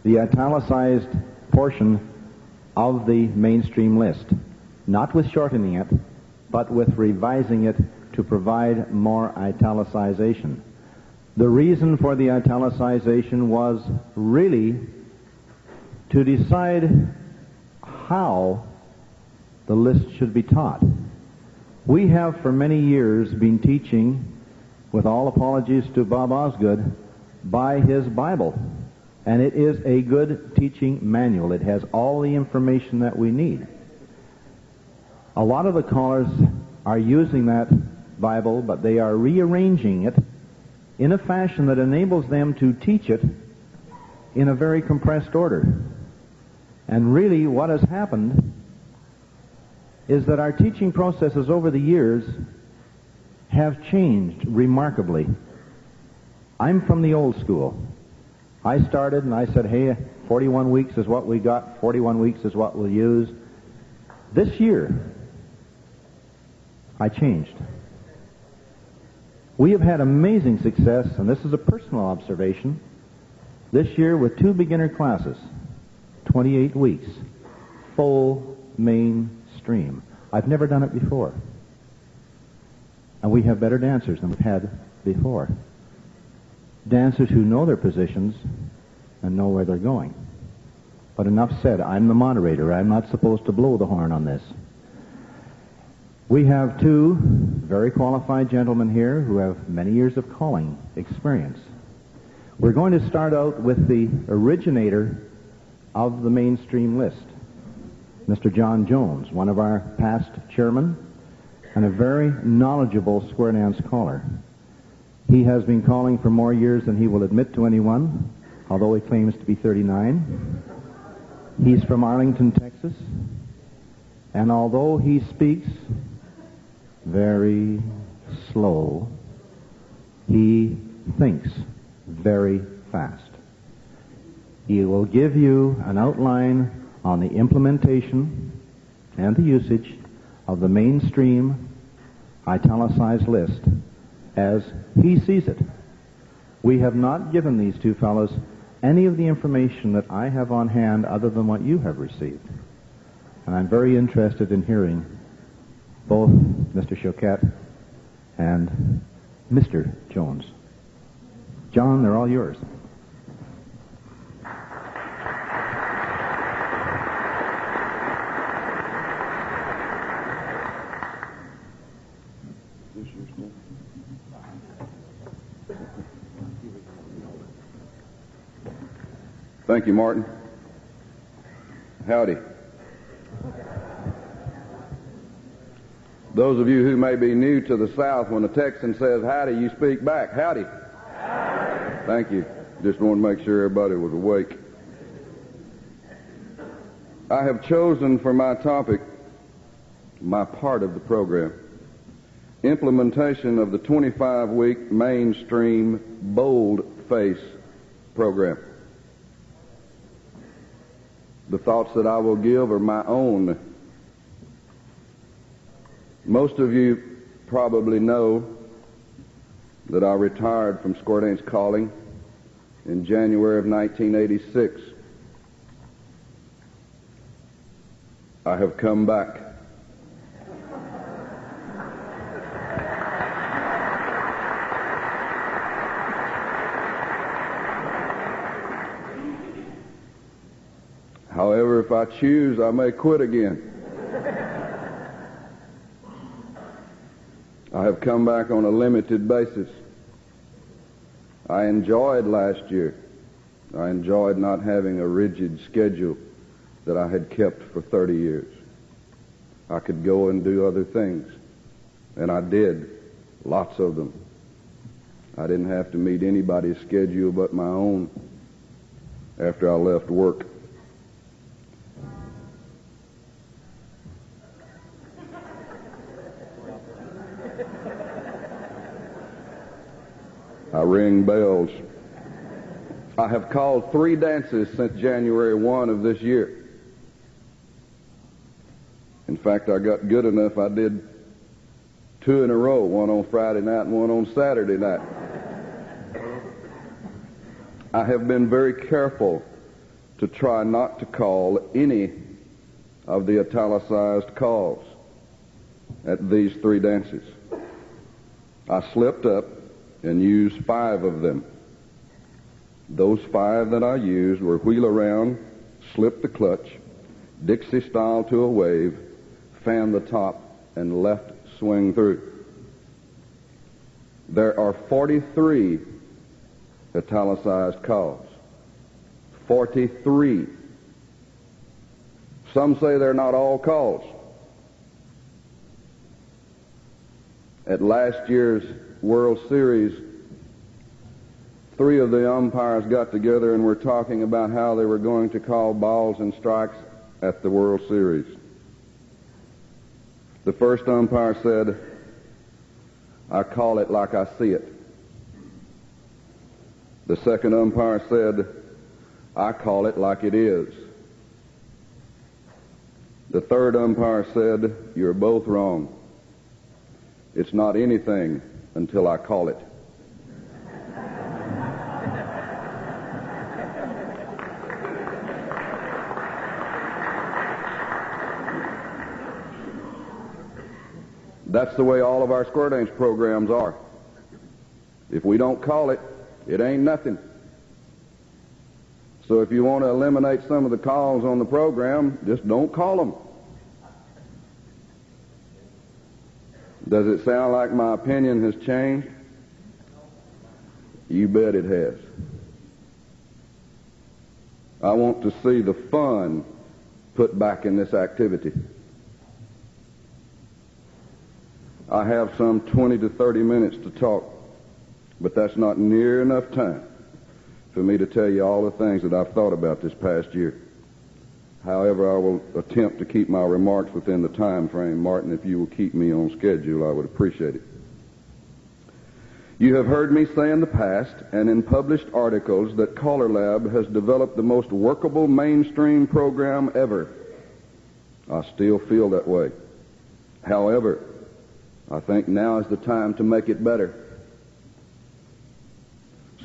the italicized portion of the mainstream list, not with shortening it, but with revising it to provide more italicization. The reason for the italicization was really to decide how the list should be taught. We have for many years been teaching, with all apologies to Bob Osgood, by his Bible. And it is a good teaching manual. It has all the information that we need. A lot of the callers are using that Bible, but they are rearranging it in a fashion that enables them to teach it in a very compressed order. And really what has happened is that our teaching processes over the years have changed remarkably. I'm from the old school. I started and I said, hey, 41 weeks is what we got, 41 weeks is what we'll use. This year, I changed. We have had amazing success, and this is a personal observation, this year with 2 beginner classes, 28 weeks, full mainstream. I've never done it before. And we have better dancers than we've had before. Dancers who know their positions and know where they're going. But enough said. I'm the moderator. I'm not supposed to blow the horn on this. We have 2 very qualified gentlemen here who have many years of calling experience. We're going to start out with the originator of the mainstream list, Mr. John Jones, one of our past chairmen and a very knowledgeable square dance caller. He has been calling for more years than he will admit to anyone, although he claims to be 39. He's from Arlington, Texas, and although he speaks very slow, he thinks very fast. He will give you an outline on the implementation and the usage of the mainstream italicized list as he sees it. We have not given these 2 fellows any of the information that I have on hand other than what you have received. And I'm very interested in hearing both Mr. Choquette and Mr. Jones. John, they're all yours. Thank you, Martin. Howdy. Those of you who may be new to the South, when a Texan says howdy, you speak back. Howdy. Howdy. Thank you. Just wanted to make sure everybody was awake. I have chosen for my topic, my part of the program, implementation of the 25-week mainstream Bold Faced program. The thoughts that I will give are my own. Most of you probably know that I retired from square dance calling in January of 1986. I have come back. However, if I choose, I may quit again. I have come back on a limited basis. I enjoyed last year. I enjoyed not having a rigid schedule that I had kept for 30 years. I could go and do other things, and I did, lots of them. I didn't have to meet anybody's schedule but my own after I left work. I ring bells. I have called 3 dances since January 1 of this year. In fact, I got good enough, I did 2 in a row, one on Friday night and one on Saturday night. I have been very careful to try not to call any of the italicized calls at these 3 dances. I slipped up and used 5 of them. Those 5 that I used were wheel around, slip the clutch, Dixie style to a wave, fan the top, and left swing through. There are 43 italicized calls. 43. Some say they're not all calls. At last year's World Series, 3 of the umpires got together and were talking about how they were going to call balls and strikes at the World Series. The first umpire said, "I call it like I see it." The second umpire said, "I call it like it is." The third umpire said, "You're both wrong. It's not anything until I call it." That's the way all of our square dance programs are. If we don't call it, it ain't nothing. So if you want to eliminate some of the calls on the program, just don't call them. Does it sound like my opinion has changed? You bet it has. I want to see the fun put back in this activity. I have some 20 to 30 minutes to talk, but that's not near enough time for me to tell you all the things that I've thought about this past year. However, I will attempt to keep my remarks within the time frame. Martin, if you will keep me on schedule, I would appreciate it. You have heard me say in the past and in published articles that CALLERLAB has developed the most workable mainstream program ever. I still feel that way. However, I think now is the time to make it better.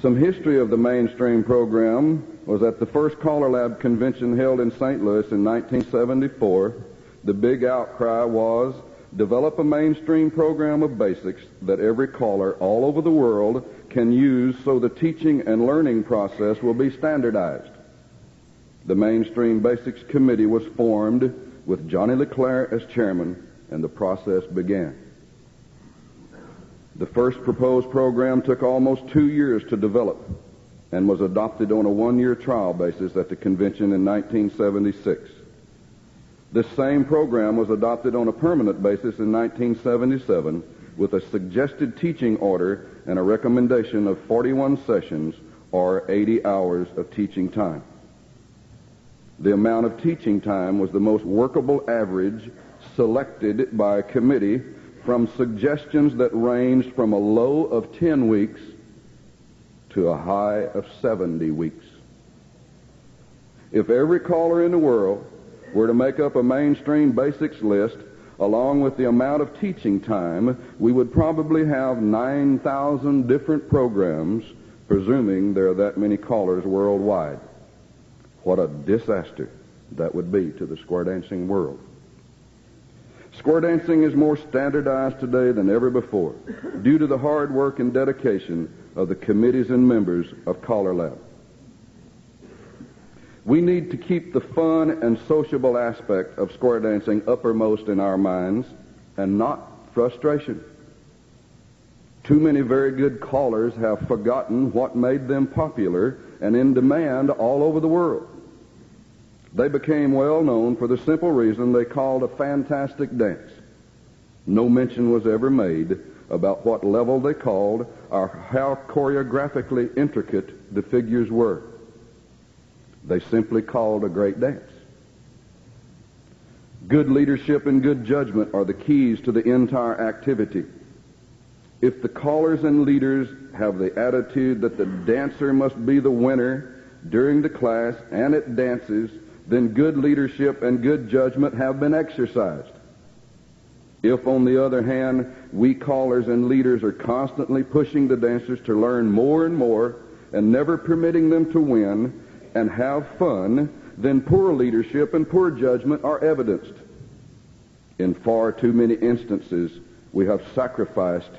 Some history of the mainstream program was at the first CALLERLAB convention held in St. Louis in 1974. The big outcry was, develop a mainstream program of basics that every caller all over the world can use so the teaching and learning process will be standardized. The Mainstream Basics Committee was formed with Johnny LeClaire as chairman, and the process began. The first proposed program took almost 2 years to develop and was adopted on a 1-year trial basis at the convention in 1976. This same program was adopted on a permanent basis in 1977 with a suggested teaching order and a recommendation of 41 sessions or 80 hours of teaching time. The amount of teaching time was the most workable average selected by a committee from suggestions that ranged from a low of 10 weeks to a high of 70 weeks. If every caller in the world were to make up a mainstream basics list along with the amount of teaching time, we would probably have 9,000 different programs, presuming there are that many callers worldwide. What a disaster that would be to the square dancing world. Square dancing is more standardized today than ever before due to the hard work and dedication of the committees and members of CALLERLAB. We need to keep the fun and sociable aspect of square dancing uppermost in our minds and not frustration. Too many very good callers have forgotten what made them popular and in demand all over the world. They became well known for the simple reason they called a fantastic dance. No mention was ever made about what level they called or how choreographically intricate the figures were. They simply called a great dance. Good leadership and good judgment are the keys to the entire activity. If the callers and leaders have the attitude that the dancer must be the winner during the class and at dances, then good leadership and good judgment have been exercised. If, on the other hand, we callers and leaders are constantly pushing the dancers to learn more and more and never permitting them to win, and have fun, then poor leadership and poor judgment are evidenced. In far too many instances, we have sacrificed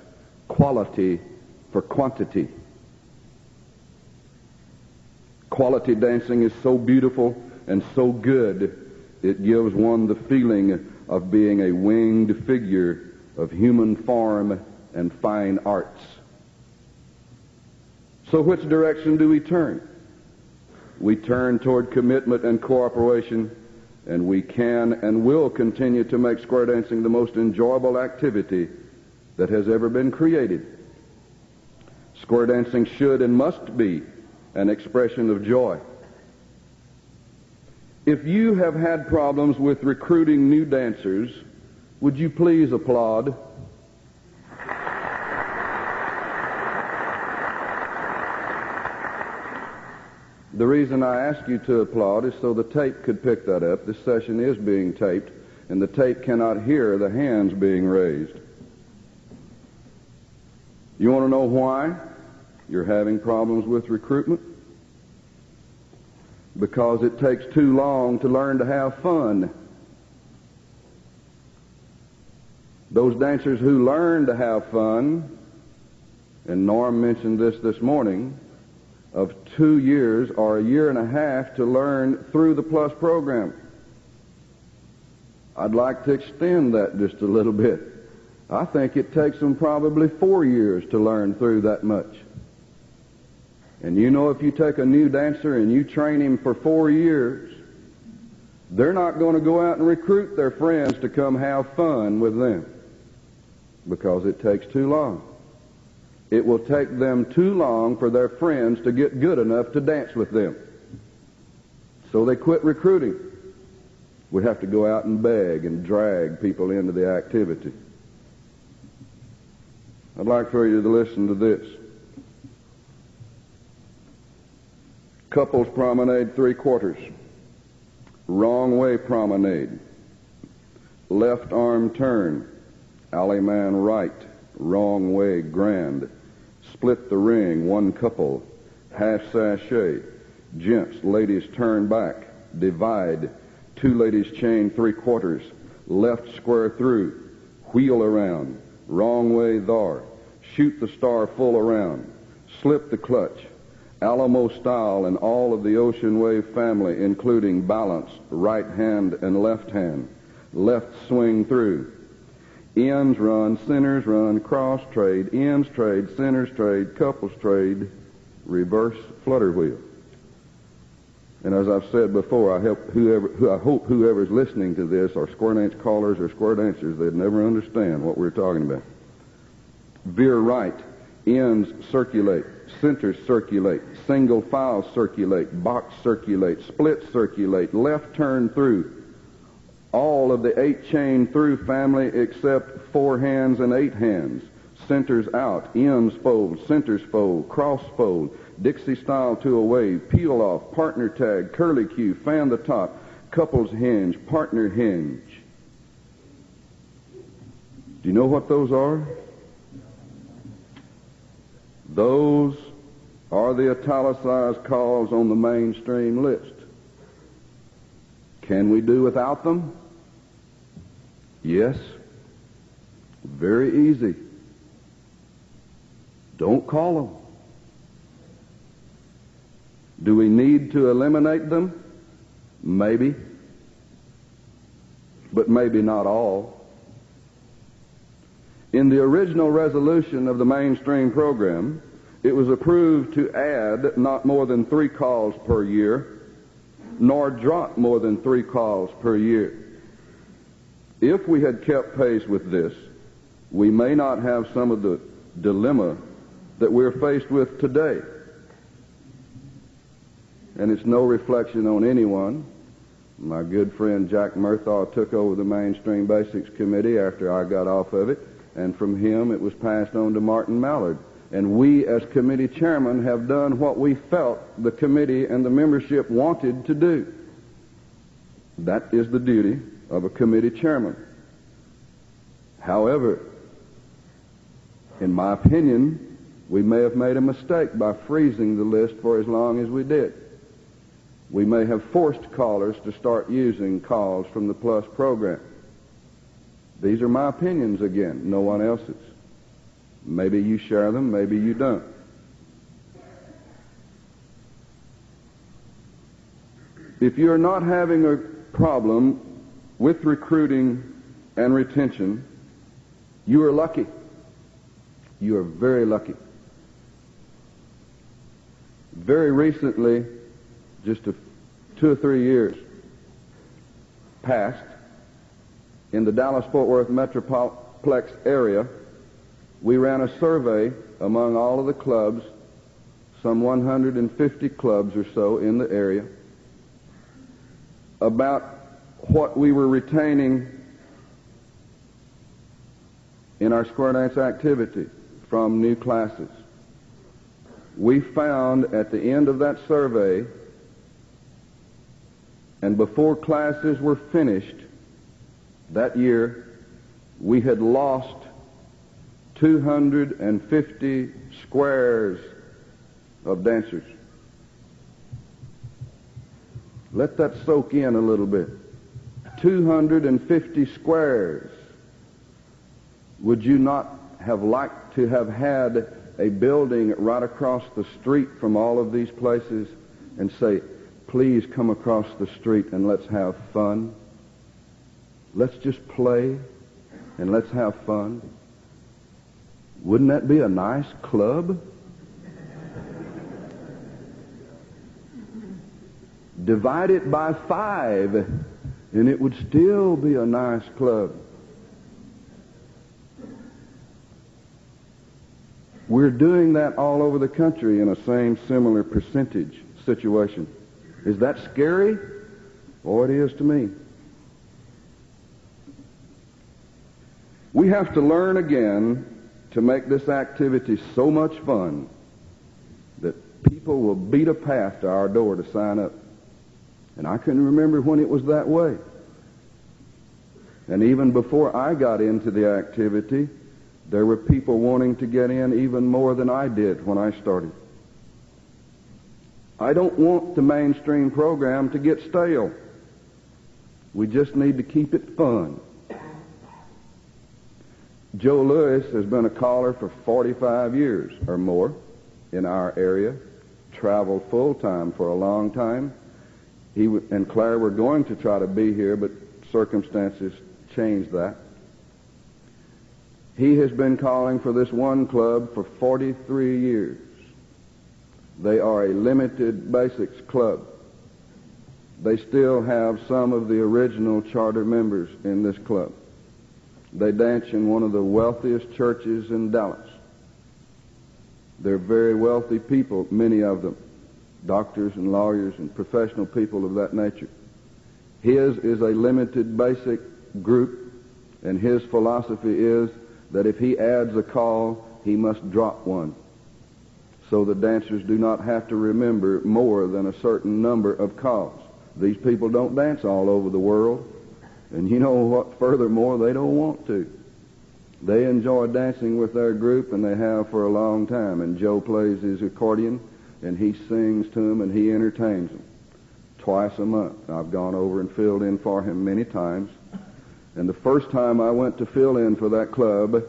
quality for quantity. Quality dancing is so beautiful and so good, it gives one the feeling of being a winged figure of human form and fine arts. So which direction do we turn? We turn toward commitment and cooperation, and we can and will continue to make square dancing the most enjoyable activity that has ever been created. Square dancing should and must be an expression of joy. If you have had problems with recruiting new dancers, would you please applaud? The reason I ask you to applaud is so the tape could pick that up. This session is being taped, and the tape cannot hear the hands being raised. You want to know why you're having problems with recruitment? Because it takes too long to learn to have fun. Those dancers who learn to have fun, and Norm mentioned this morning, of 2 years or a year and a half to learn through the Plus program. I'd like to extend that just a little bit. I think it takes them probably 4 years to learn through that much. And you know, if you take a new dancer and you train him for 4 years, they're not going to go out and recruit their friends to come have fun with them, because it takes too long. It will take them too long for their friends to get good enough to dance with them. So they quit recruiting. We have to go out and beg and drag people into the activity. I'd like for you to listen to this. Couples promenade 3/4. Wrong way promenade. Left arm turn. Alley man right. Wrong way grand. Split the ring, 1 couple. Half sachet. Gents, ladies turn back. Divide. 2 ladies chain 3/4. Left square through. Wheel around. Wrong way thar. Shoot the star full around. Slip the clutch. Alamo style and all of the Ocean Wave family, including balance, right hand and left hand. Left swing through. Ends run, centers run, cross trade, ends trade, centers trade, couples trade, reverse flutter wheel. And as I've said before, I hope whoever's listening to this are square dance callers or square dancers, they'd never understand what we're talking about. Veer right, ends circulate, centers circulate, single file circulate, box circulate, split circulate, left turn through. All of the 8 chain through family except 4 hands and 8 hands. Centers out, ends fold, centers fold, cross fold, Dixie style to a wave, peel off, partner tag, curly cue, fan the top, couples hinge, partner hinge. Do you know what those are? Those are the italicized calls on the mainstream list. Can we do without them? Yes. Very easy. Don't call them. Do we need to eliminate them? Maybe. But maybe not all. In the original resolution of the mainstream program, it was approved to add not more than 3 calls per year, nor drop more than 3 calls per year. If we had kept pace with this, we may not have some of the dilemma that we're faced with today. And it's no reflection on anyone. My good friend Jack Murthaw took over the Mainstream Basics Committee after I got off of it, and from him it was passed on to Martin Mallard. And we, as committee chairman, have done what we felt the committee and the membership wanted to do. That is the duty of a committee chairman. However, in my opinion, we may have made a mistake by freezing the list for as long as we did. We may have forced callers to start using calls from the Plus program. These are my opinions again, no one else's. Maybe you share them, maybe you don't. If you're not having a problem with recruiting and retention, you are lucky. You are very lucky. Very recently, just 2 or 3 years past, in the Dallas-Fort Worth Metroplex area, we ran a survey among all of the clubs, some 150 clubs or so in the area, about what we were retaining in our square dance activity from new classes. We found at the end of that survey, and before classes were finished that year, we had lost 250 squares of dancers. Let that soak in a little bit. 250 squares. Would you not have liked to have had a building right across the street from all of these places and say, please come across the street and let's have fun? Let's just play and let's have fun. Wouldn't that be a nice club? Divide it by 5 and it would still be a nice club. We're doing that all over the country in a same similar percentage situation. Is that scary? Oh, it is to me. We have to learn again to make this activity so much fun that people will beat a path to our door to sign up. And I can remember when it was that way. And even before I got into the activity, there were people wanting to get in even more than I did when I started. I don't want the mainstream program to get stale. We just need to keep it fun. Joe Lewis has been a caller for 45 years or more in our area, traveled full-time for a long time. He and Claire were going to try to be here, but circumstances changed that. He has been calling for this one club for 43 years. They are a limited basics club. They still have some of the original charter members in this club. They dance in one of the wealthiest churches in Dallas. They're very wealthy people, many of them, doctors and lawyers and professional people of that nature. His is a limited basic group, and his philosophy is that if he adds a call, he must drop one, so the dancers do not have to remember more than a certain number of calls. These people don't dance all over the world, and you know what? Furthermore, they don't want to. They enjoy dancing with their group, and they have for a long time. And Joe plays his accordion, and he sings to them, and he entertains them twice a month. I've gone over and filled in for him many times. And the first time I went to fill in for that club,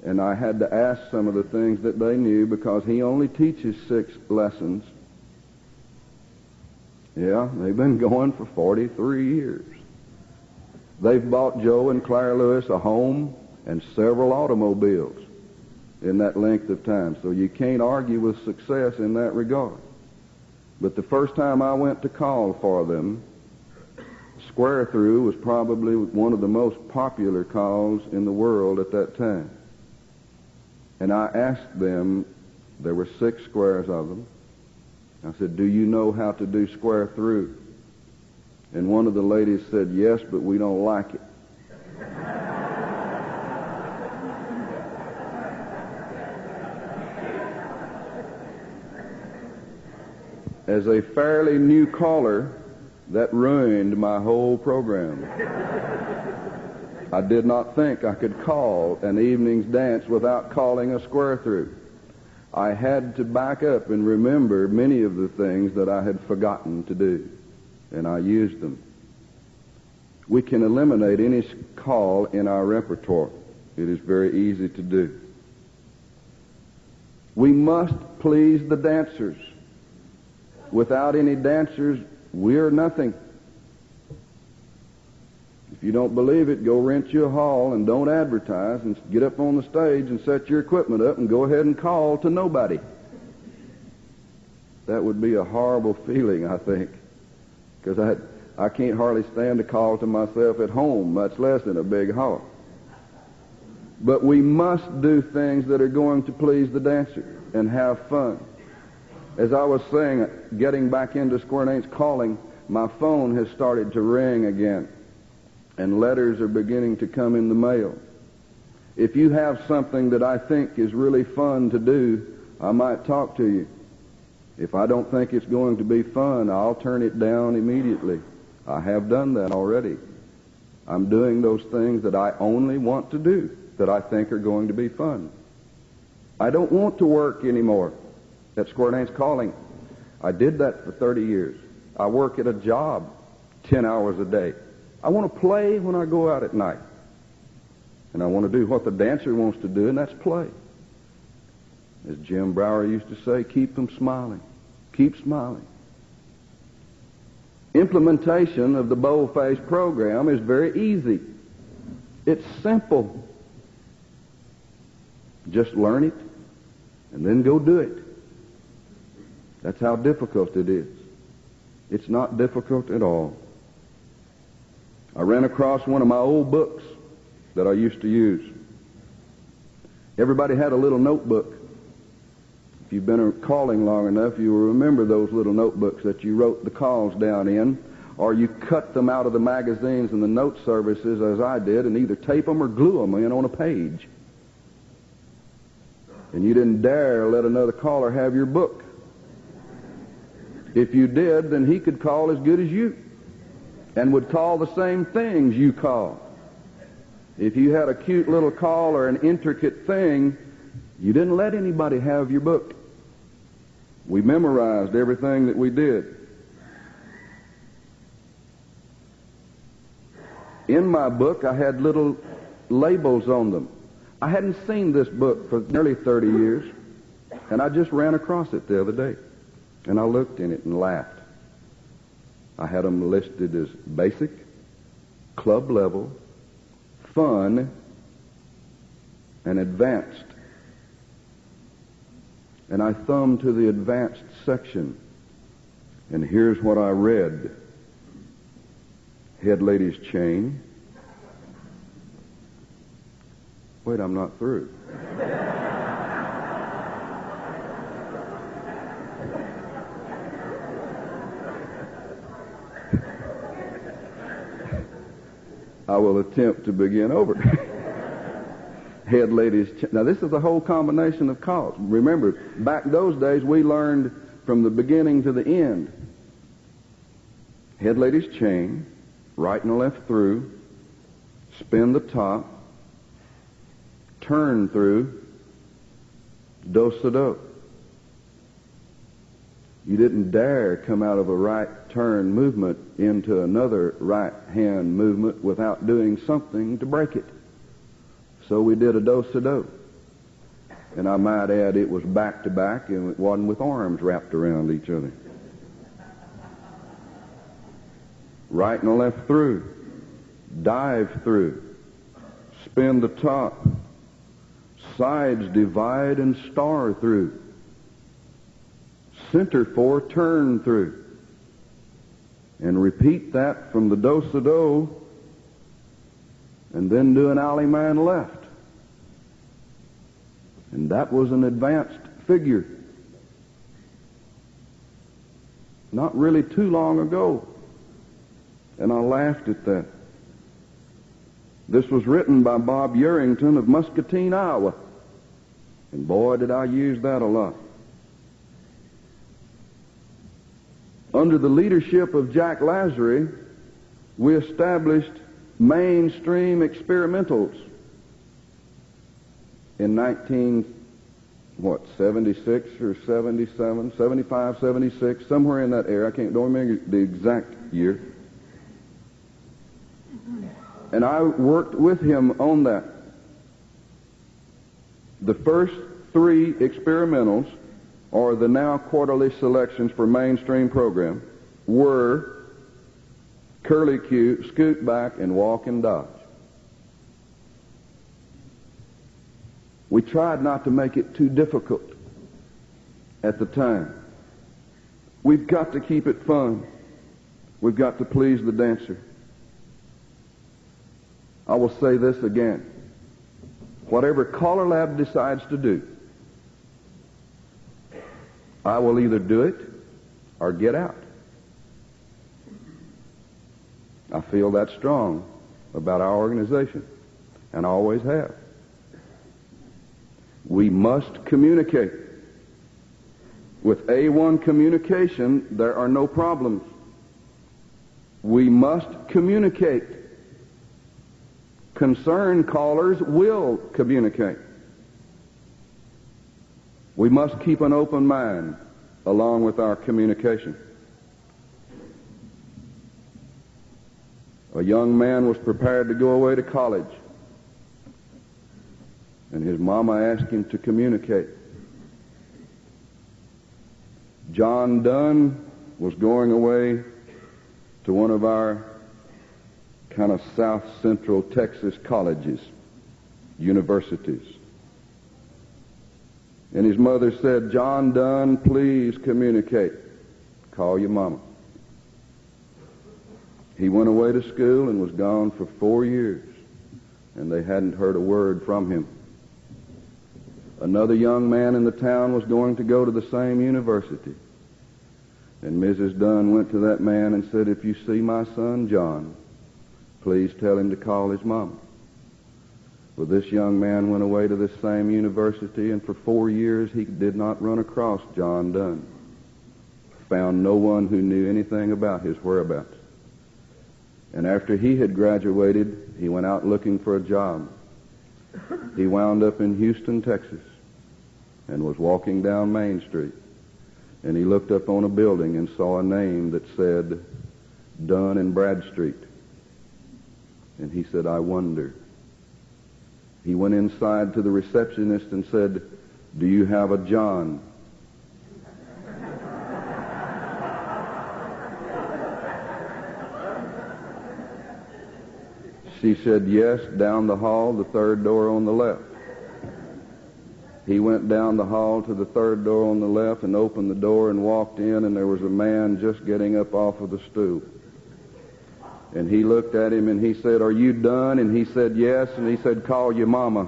and I had to ask some of the things that they knew because he only teaches 6 lessons. Yeah, they've been going for 43 years. They've bought Joe and Claire Lewis a home and several automobiles in that length of time. So you can't argue with success in that regard. But the first time I went to call for them, Square Through was probably one of the most popular calls in the world at that time. And I asked them, there were 6 squares of them. I said, do you know how to do Square Through? And one of the ladies said, yes, but we don't like it. As a fairly new caller, that ruined my whole program. I did not think I could call an evening's dance without calling a Square Through. I had to back up and remember many of the things that I had forgotten to do. and I use them. We can eliminate any call in our repertoire. It is very easy to do. We must please the dancers. Without any dancers, we're nothing. If you don't believe it, go rent you a hall and don't advertise and get up on the stage and set your equipment up and go ahead and call to nobody. That would be a horrible feeling, I think, because I can't hardly stand to call to myself at home, much less in a big hall. But we must do things that are going to please the dancer and have fun. As I was saying, getting back into Square Names calling, my phone has started to ring again, and letters are beginning to come in the mail. If you have something that I think is really fun to do, I might talk to you. If I don't think it's going to be fun, I'll turn it down immediately. I have done that already. I'm doing those things that I only want to do, that I think are going to be fun. I don't want to work anymore at Square Names Calling. I did that for 30 years. I work at a job 10 hours a day. I want to play when I go out at night. And I want to do what the dancer wants to do, and that's play. As Jim Brower used to say, keep them smiling. Keep smiling. Implementation of the Bold Faced program is very easy. It's simple. Just learn it and then go do it. That's how difficult it is. It's not difficult at all. I ran across one of my old books that I used to use. Everybody had a little notebook. If you've been calling long enough, you will remember those little notebooks that you wrote the calls down in, or you cut them out of the magazines and the note services, as I did, and either tape them or glue them in on a page. And you didn't dare let another caller have your book. If you did, then he could call as good as you and would call the same things you call. If you had a cute little call or an intricate thing, you didn't let anybody have your book. We memorized everything that we did. In my book, I had little labels on them. I hadn't seen this book for nearly 30 years, and I just ran across it the other day. And I looked in it and laughed. I had them listed as basic, club level, fun, and advanced. And I thumbed to the advanced section, and here's what I read. Head lady's chain. Wait, I'm not through. I will attempt to begin over. Head lady's chain. Now, this is a whole combination of calls. Remember, back those days, we learned from the beginning to the end. Head lady's chain, right and left through, spin the top, turn through, do-sa-do. You didn't dare come out of a right turn movement into another right hand movement without doing something to break it. So we did a do-sa-do. And I might add, it was back to back and it wasn't with arms wrapped around each other. Right and left through, dive through, spin the top, sides divide and star through, center four turn through, and repeat that from the do-sa-do, and then do an alley man left. And that was an advanced figure. Not really too long ago. And I laughed at that. This was written by Bob Urington of Muscatine, Iowa. And boy, did I use that a lot. Under the leadership of Jack Lazary, we established mainstream experimentals in 19 76 or 77, 75, 76, somewhere in that area. Don't remember the exact year. And I worked with him on that. The first 3 experimentals, or the now quarterly selections for mainstream program, were curlicue, scoot back, and walk and dodge. We tried not to make it too difficult at the time. We've got to keep it fun. We've got to please the dancer. I will say this again. Whatever CALLERLAB decides to do, I will either do it or get out. I feel that strong about our organization, and I always have. We must communicate. With A1 communication, there are no problems. We must communicate. Concerned callers will communicate. We must keep an open mind along with our communication. A young man was prepared to go away to college, and his mama asked him to communicate. John Dunn was going away to one of our kind of South Central Texas colleges, universities. And his mother said, "John Dunn, please communicate. Call your mama." He went away to school and was gone for 4 years, and they hadn't heard a word from him. Another young man in the town was going to go to the same university. And Mrs. Dunn went to that man and said, "If you see my son John, please tell him to call his mama." Well, this young man went away to this same university, and for 4 years he did not run across John Dunn. Found no one who knew anything about his whereabouts. And after he had graduated, he went out looking for a job. He wound up in Houston, Texas, and was walking down Main Street. And he looked up on a building and saw a name that said Dunn and Bradstreet. And he said, "I wonder." He went inside to the receptionist and said, "Do you have a John?" She said, "Yes, down the hall, the third door on the left." He went down the hall to the third door on the left and opened the door and walked in, and there was a man just getting up off of the stool. And he looked at him and he said, "Are you done?" And he said, "Yes." And he said, "Call your mama."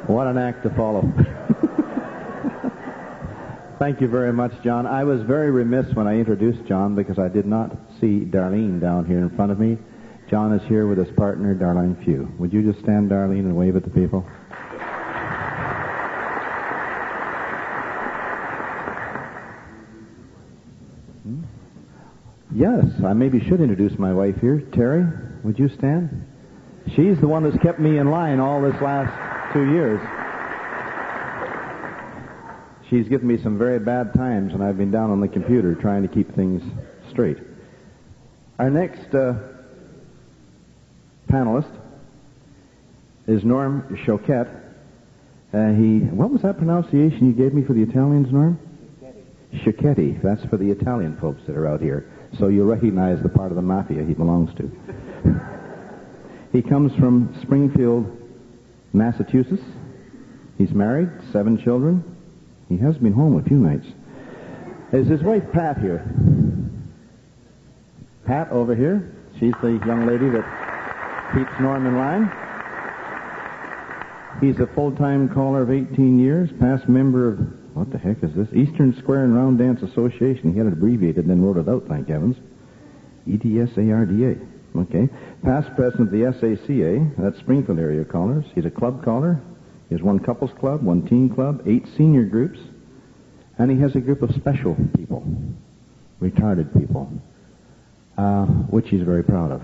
What an act to follow. Thank you very much, John. I was very remiss when I introduced John because I did not see Darlene down here in front of me. John is here with his partner, Darlene Few. Would you just stand, Darlene, and wave at the people? Yes, I maybe should introduce my wife here. Terry, would you stand? She's the one that's kept me in line all this last 2 years. She's given me some very bad times, and I've been down on the computer trying to keep things straight. Our next panelist is Norm Choquette. What was that pronunciation you gave me for the Italians, Norm? Choquette. That's for the Italian folks that are out here. So you'll recognize the part of the mafia he belongs to. He comes from Springfield, Massachusetts. He's married, 7 children. He has been home a few nights. Is his wife Pat here? Pat over here. She's the young lady that keeps Norm in line. He's a full-time caller of 18 years, past member of, what the heck is this? Eastern Square and Round Dance Association. He had it abbreviated and then wrote it out, thank heavens. EDSARDA. Okay. Past president of the SACA, that's Springfield area callers. He's a club caller. He has 1 couples club, 1 teen club, 8 senior groups, And he has a group of special people, retarded people, which he's very proud of.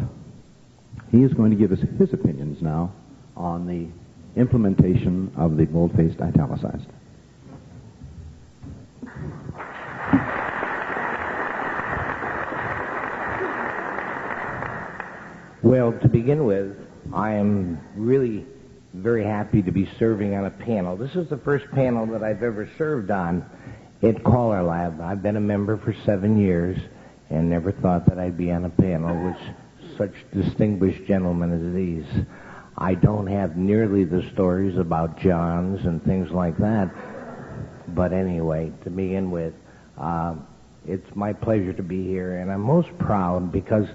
He is going to give us his opinions now on the implementation of the Bold Faced Italicized. Well, to begin with, I am really very happy to be serving on a panel. This is the first panel that I've ever served on at CALLERLAB. I've been a member for 7 years and never thought that I'd be on a panel with such distinguished gentlemen as these. I don't have nearly the stories about Johns and things like that. But anyway, to begin with, it's my pleasure to be here, and I'm most proud because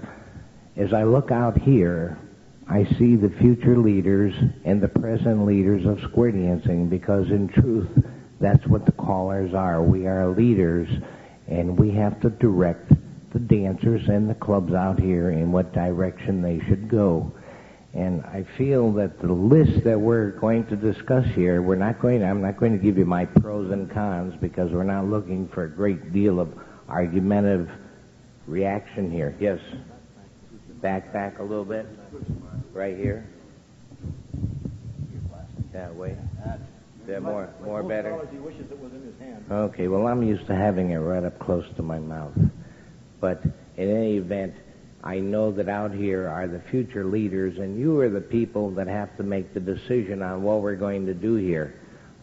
as I look out here, I see the future leaders and the present leaders of square dancing, because in truth, that's what the callers are. We are leaders, and we have to direct the dancers and the clubs out here in what direction they should go. And I feel that the list that we're going to discuss here, I'm not going to give you my pros and cons, because we're not looking for a great deal of argumentative reaction here. Yes? Back a little bit. Right here. That way. That more better. He wishes it was in his hand. Okay, well, I'm used to having it right up close to my mouth. But in any event, I know that out here are the future leaders, and you are the people that have to make the decision on what we're going to do here.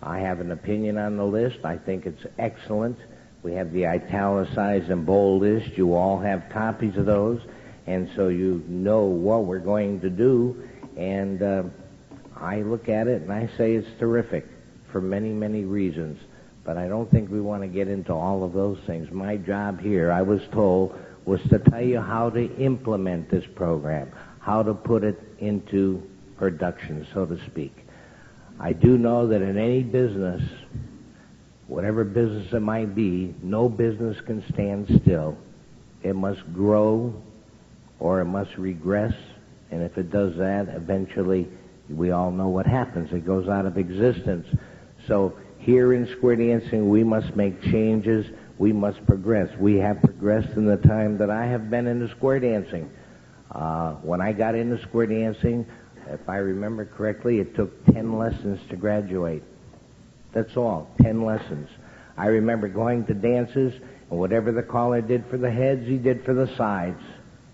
I have an opinion on the list. I think it's excellent. We have the italicized and bold list. You all have copies of those, and so you know what we're going to do. And I look at it and I say it's terrific for many, many reasons. But I don't think we want to get into all of those things. My job here, I was told, was to tell you how to implement this program, how to put it into production, so to speak. I do know that in any business, whatever business it might be, no business can stand still. It must grow or it must regress, and if it does that, eventually we all know what happens. It goes out of existence. So here in square dancing, we must make changes. We must progress. We have progressed in the time that I have been into square dancing. When I got into square dancing, if I remember correctly, it took 10 lessons to graduate. That's all, 10 lessons. I remember going to dances, and whatever the caller did for the heads, he did for the sides.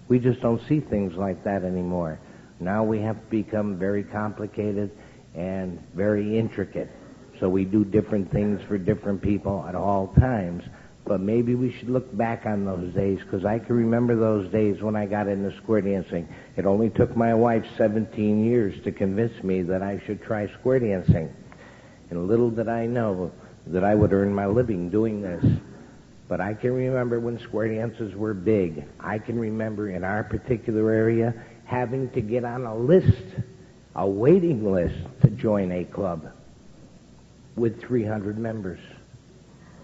We just don't see things like that anymore. Now we have to become very complicated and very intricate. So we do different things for different people at all times. But maybe we should look back on those days, because I can remember those days when I got into square dancing. It only took my wife 17 years to convince me that I should try square dancing. And little did I know that I would earn my living doing this. But I can remember when square dances were big. I can remember in our particular area having to get on a list, a waiting list, to join a club with 300 members.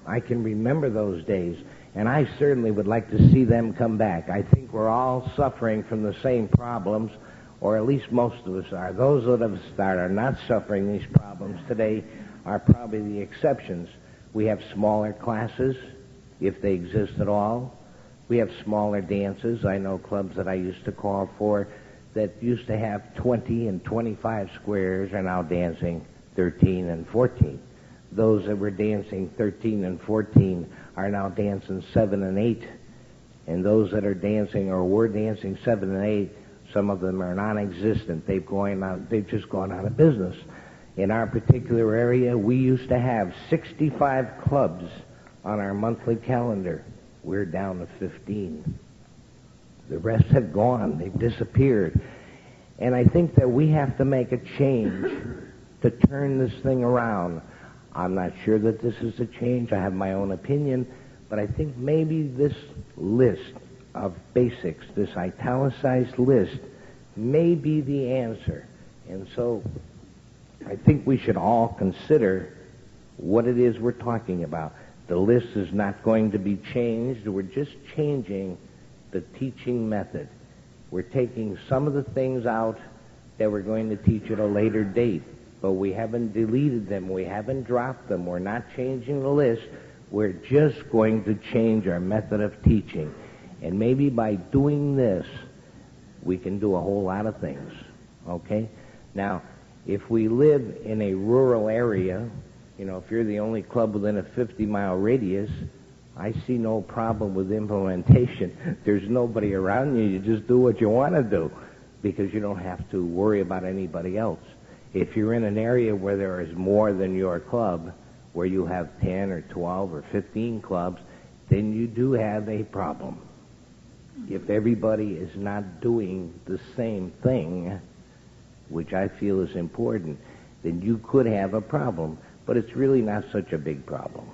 I can remember those days, and I certainly would like to see them come back. I think we're all suffering from the same problems, or at least most of us are. Those of us that are not suffering these problems today are probably the exceptions. We have smaller classes, if they exist at all. We have smaller dances. I know clubs that I used to call for that used to have 20 and 25 squares are now dancing 13 and 14. Those that were dancing 13 and 14 are now dancing 7 and 8. And those that are dancing or were dancing 7 and 8, some of them are non-existent. They've just gone out of business. In our particular area, we used to have 65 clubs on our monthly calendar. We're down to 15. The rest have gone. They've disappeared. And I think that we have to make a change to turn this thing around. I'm not sure that this is a change. I have my own opinion. But I think maybe this list of basics, this italicized list, may be the answer. And so I think we should all consider what it is we're talking about. The list is not going to be changed. We're just changing the teaching method. We're taking some of the things out that we're going to teach at a later date, but we haven't deleted them. We haven't dropped them. We're not changing the list. We're just going to change our method of teaching. And maybe by doing this, we can do a whole lot of things. Okay? Now, if we live in a rural area, you know, if you're the only club within a 50-mile radius, I see no problem with implementation. There's nobody around you. You just do what you want to do because you don't have to worry about anybody else. If you're in an area where there is more than your club, where you have 10 or 12 or 15 clubs, then you do have a problem. If everybody is not doing the same thing, which I feel is important, then you could have a problem, but it's really not such a big problem.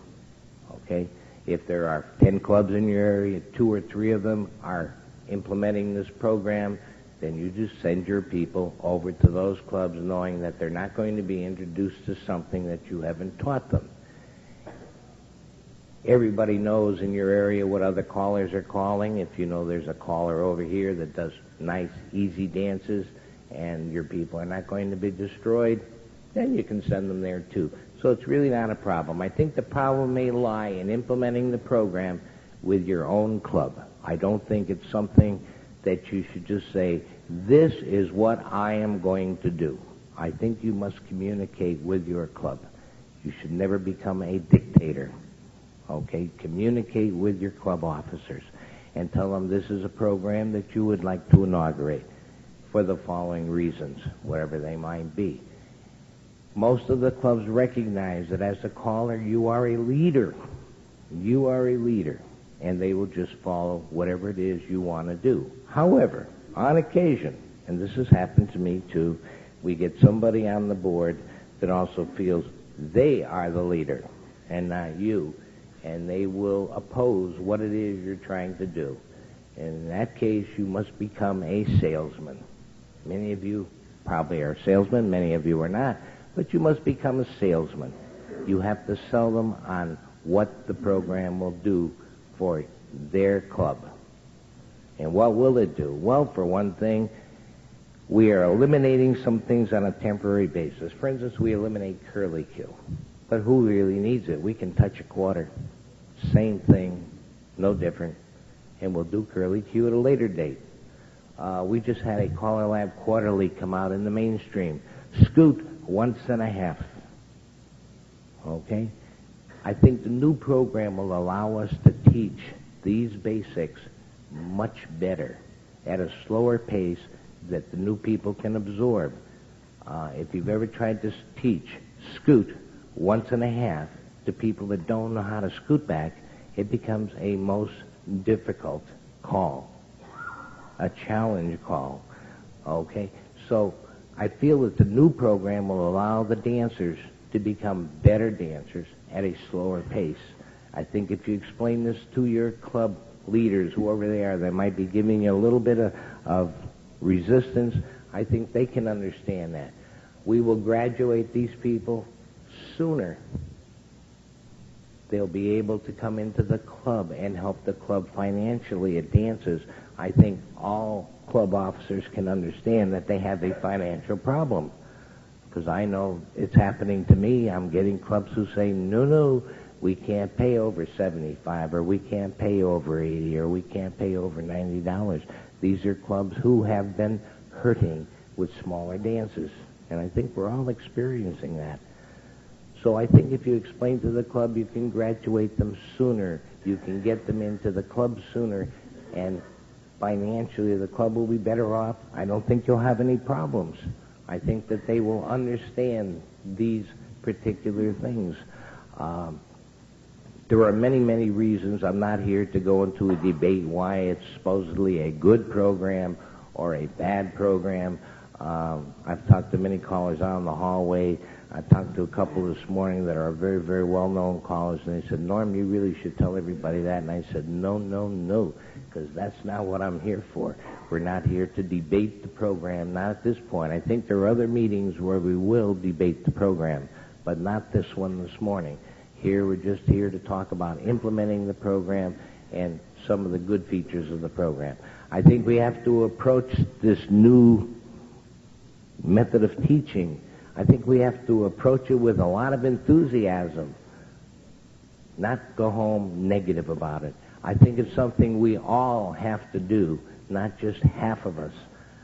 Okay? If there are 10 clubs in your area, 2 or 3 of them are implementing this program, then you just send your people over to those clubs knowing that they're not going to be introduced to something that you haven't taught them. Everybody knows in your area what other callers are calling. If you know there's a caller over here that does nice, easy dances and your people are not going to be destroyed, then you can send them there too. So it's really not a problem. I think the problem may lie in implementing the program with your own club. I don't think it's something that you should just say, this is what I am going to do. I think you must communicate with your club. You should never become a dictator. Okay? Communicate with your club officers and tell them this is a program that you would like to inaugurate for the following reasons, whatever they might be. Most of the clubs recognize that as a caller, you are a leader. You are a leader, and they will just follow whatever it is you want to do. However, on occasion, and this has happened to me too, we get somebody on the board that also feels they are the leader and not you, and they will oppose what it is you're trying to do. And in that case, you must become a salesman. Many of you probably are salesmen, many of you are not, but you must become a salesman. You have to sell them on what the program will do for their club. And what will it do? Well, for one thing, we are eliminating some things on a temporary basis. For instance, we eliminate curlicue. But who really needs it? We can touch a quarter. Same thing, no different. And we'll do curlicue at a later date. We just had a CALLERLAB quarterly come out in the mainstream. Scoot once and a half. Okay? I think the new program will allow us to teach these basics much better at a slower pace that the new people can absorb. If you've ever tried to teach scoot once and a half to people that don't know how to scoot back, it becomes a most difficult call, a challenge call. Okay? So I feel that the new program will allow the dancers to become better dancers at a slower pace. I think if you explain this to your club leaders, whoever they are, they might be giving you a little bit of resistance. I think they can understand that. We will graduate these people sooner. They'll be able to come into the club and help the club financially at dances. I think all club officers can understand that they have a financial problem. Because I know it's happening to me. I'm getting clubs who say, no, we can't pay over $75, or we can't pay over $80, or we can't pay over $90. These are clubs who have been hurting with smaller dances. And I think we're all experiencing that. So I think if you explain to the club, you can graduate them sooner. You can get them into the club sooner, and financially the club will be better off. I don't think you'll have any problems. I think that they will understand these particular things. There are many, many reasons. I'm not here to go into a debate why it's supposedly a good program or a bad program. I've talked to many callers out in the hallway. I talked to a couple this morning that are very, very well-known callers, and they said, Norm, you really should tell everybody that. And I said, no, because that's not what I'm here for. We're not here to debate the program, not at this point. I think there are other meetings where we will debate the program, but not this one this morning. Here, we're just here to talk about implementing the program and some of the good features of the program. I think we have to approach this new method of teaching. I think we have to approach it with a lot of enthusiasm. not go home negative about it. I think it's something we all have to do, not just half of us.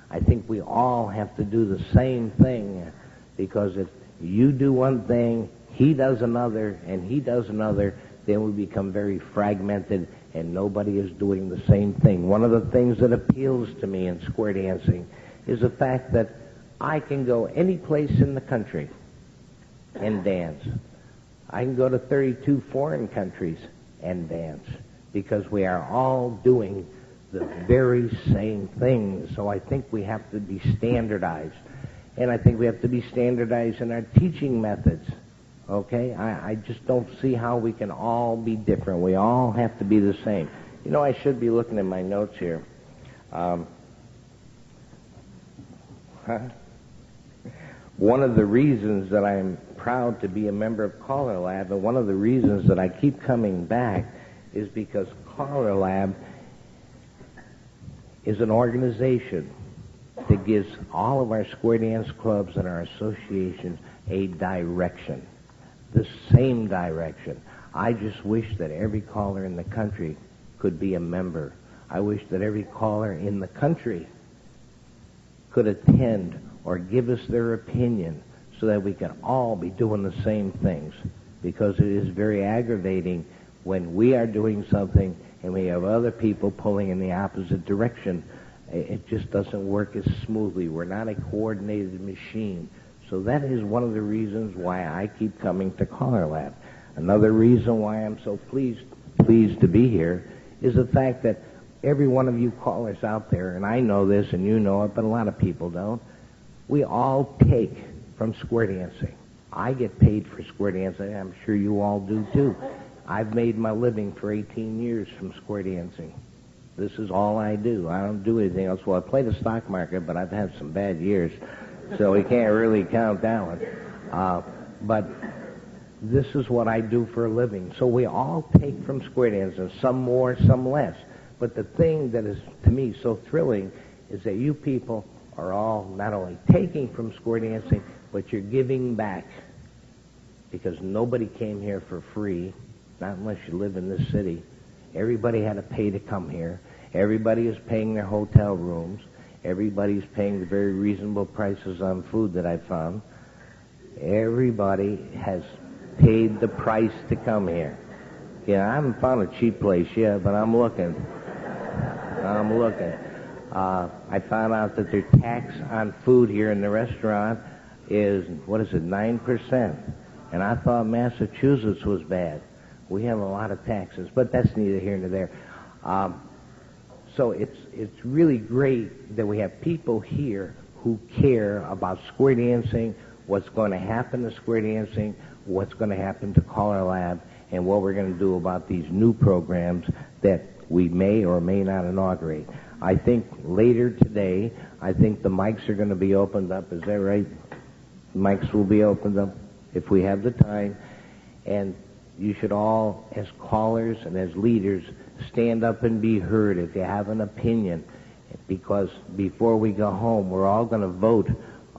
I think we all have to do the same thing, because if you do one thing, he does another, and he does another, then we become very fragmented, and nobody is doing the same thing. One of the things that appeals to me in square dancing is the fact that I can go any place in the country and dance. I can go to 32 foreign countries and dance, because we are all doing the very same thing. So I think we have to be standardized. And I think we have to be standardized in our teaching methods. Okay? I just don't see how we can all be different. We all have to be the same. You know, I should be looking at my notes here. One of the reasons that I'm proud to be a member of CALLERLAB, and one of the reasons that I keep coming back, is because CALLERLAB is an organization that gives all of our square dance clubs and our associations a direction, the same direction. I just wish that every caller in the country could be a member. I wish that every caller in the country could attend or give us their opinion, so that we can all be doing the same things, because it is very aggravating when we are doing something and we have other people pulling in the opposite direction. It just doesn't work as smoothly. We're not a coordinated machine. So that is one of the reasons why I keep coming to CALLERLAB. Another reason why I'm so pleased to be here is the fact that every one of you callers out there, and I know this and you know it, but a lot of people don't, we all take from square dancing. I get paid for square dancing. I'm sure you all do too. I've made my living for 18 years from square dancing. This is all I do. I don't do anything else. Well, I play the stock market, but I've had some bad years, so we can't really count that one. But this is what I do for a living. So we all take from square dancing, some more, some less. But the thing that is, to me, so thrilling is that you people are all not only taking from square dancing, but you're giving back. Because nobody came here for free, not unless you live in this city. Everybody had to pay to come here. Everybody is paying their hotel rooms. Everybody's paying the very reasonable prices on food that I found. Everybody has paid the price to come here. Yeah, I haven't found a cheap place yet, but I'm looking. I found out that their tax on food here in the restaurant is, 9%. And I thought Massachusetts was bad. We have a lot of taxes, but that's neither here nor there. So it's really great that we have people here who care about square dancing, what's going to happen to square dancing, what's going to happen to CALLERLAB, and what we're going to do about these new programs that we may or may not inaugurate. I think later today, I think the mics are going to be opened up. Is that right? Mics will be opened up if we have the time. And you should all, as callers and as leaders, stand up and be heard if you have an opinion. Because before we go home, we're all going to vote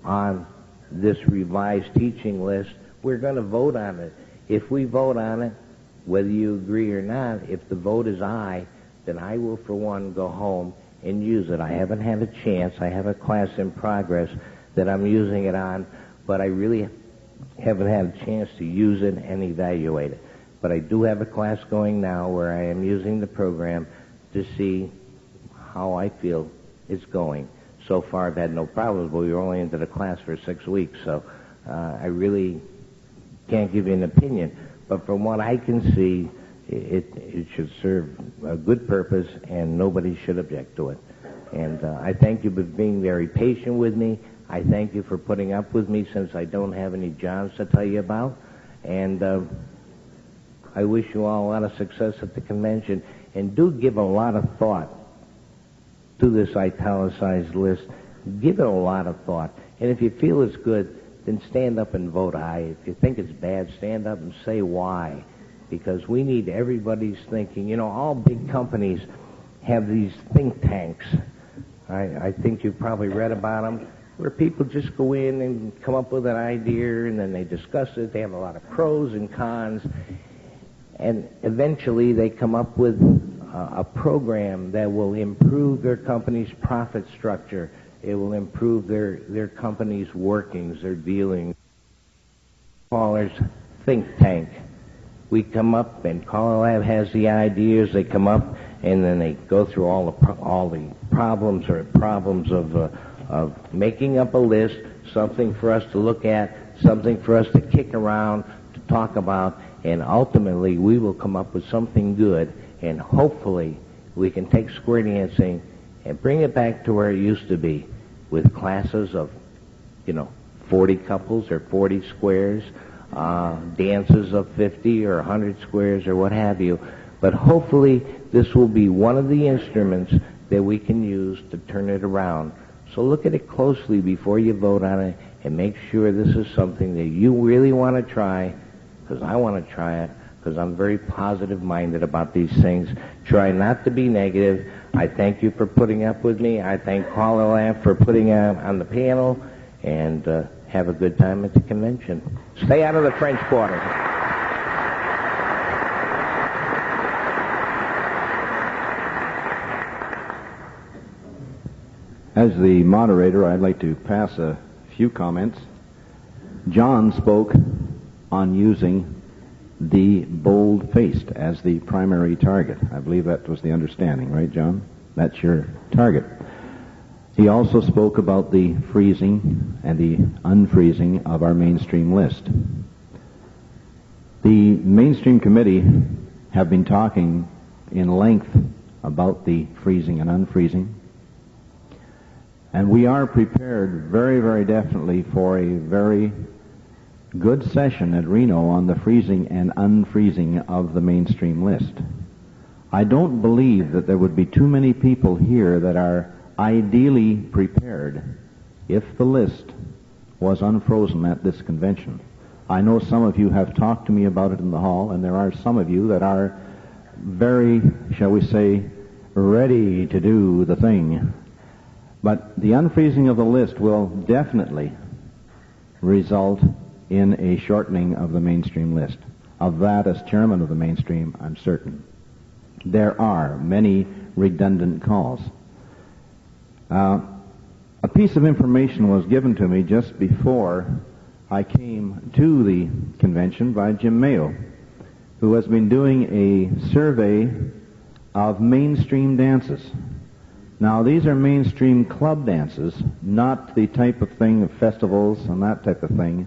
on this revised teaching list. We're going to vote on it. If we vote on it, whether you agree or not, if the vote is aye, then I will, for one, go home and use it. I haven't had a chance. I have a class in progress that I'm using it on, but I really haven't had a chance to use it and evaluate it. But I do have a class going now where I am using the program to see how I feel it's going. So far, I've had no problems, but we were only into the class for 6 weeks, so I really can't give you an opinion. But from what I can see, it should serve a good purpose, and nobody should object to it. And I thank you for being very patient with me. I thank you for putting up with me since I don't have any jobs to tell you about. And I wish you all a lot of success at the convention. And do give a lot of thought to this italicized list. Give it a lot of thought. And if you feel it's good, then stand up and vote aye. If you think it's bad, stand up and say why. Because we need everybody's thinking. You know, all big companies have these think tanks. I think you've probably read about them, where people just go in and come up with an idea, and then they discuss it. They have a lot of pros and cons. and eventually they come up with a program that will improve their company's profit structure. It will improve their company's workings, their dealings. Callers think tank. We come up, and CALLERLAB has the ideas. They come up, and then they go through all the problems of making up a list, something for us to look at, something for us to kick around, to talk about, and ultimately we will come up with something good, and hopefully we can take square dancing and bring it back to where it used to be, with classes of, 40 couples or 40 squares, dances of 50 or 100 squares or what have you. But hopefully this will be one of the instruments that we can use to turn it around. So look at it closely before you vote on it, and make sure this is something that you really want to try, because I want to try it, because I'm very positive-minded about these things. Try not to be negative. I thank you for putting up with me. I thank CALLERLAB for putting on the panel, and have a good time at the convention. Stay out of the French Quarter. As the moderator, I'd like to pass a few comments. John spoke on using the Bold Faced as the primary target. I believe that was the understanding, right, John? That's your target. He also spoke about the freezing and the unfreezing of our mainstream list. The mainstream committee have been talking in length about the freezing and unfreezing, and we are prepared very, very definitely for a very good session at Reno on the freezing and unfreezing of the mainstream list. I don't believe that there would be too many people here that are ideally prepared if the list was unfrozen at this convention. I know some of you have talked to me about it in the hall, and there are some of you that are very, shall we say, ready to do the thing. But the unfreezing of the list will definitely result in a shortening of the mainstream list. Of that, as chairman of the mainstream, I'm certain. There are many redundant calls. A piece of information was given to me just before I came to the convention by Jim Mayo, who has been doing a survey of mainstream dances. Now, these are mainstream club dances, not the type of thing of festivals and that type of thing,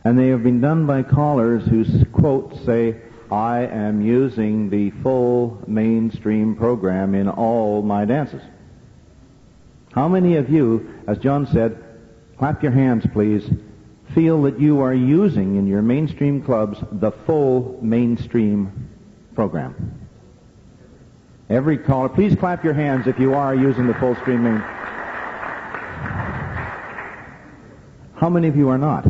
and they have been done by callers whose quotes say, "I am using the full mainstream program in all my dances." How many of you, as John said, clap your hands please, feel that you are using in your mainstream clubs the full mainstream program? Every caller, please clap your hands if you are using the full stream main. How many of you are not?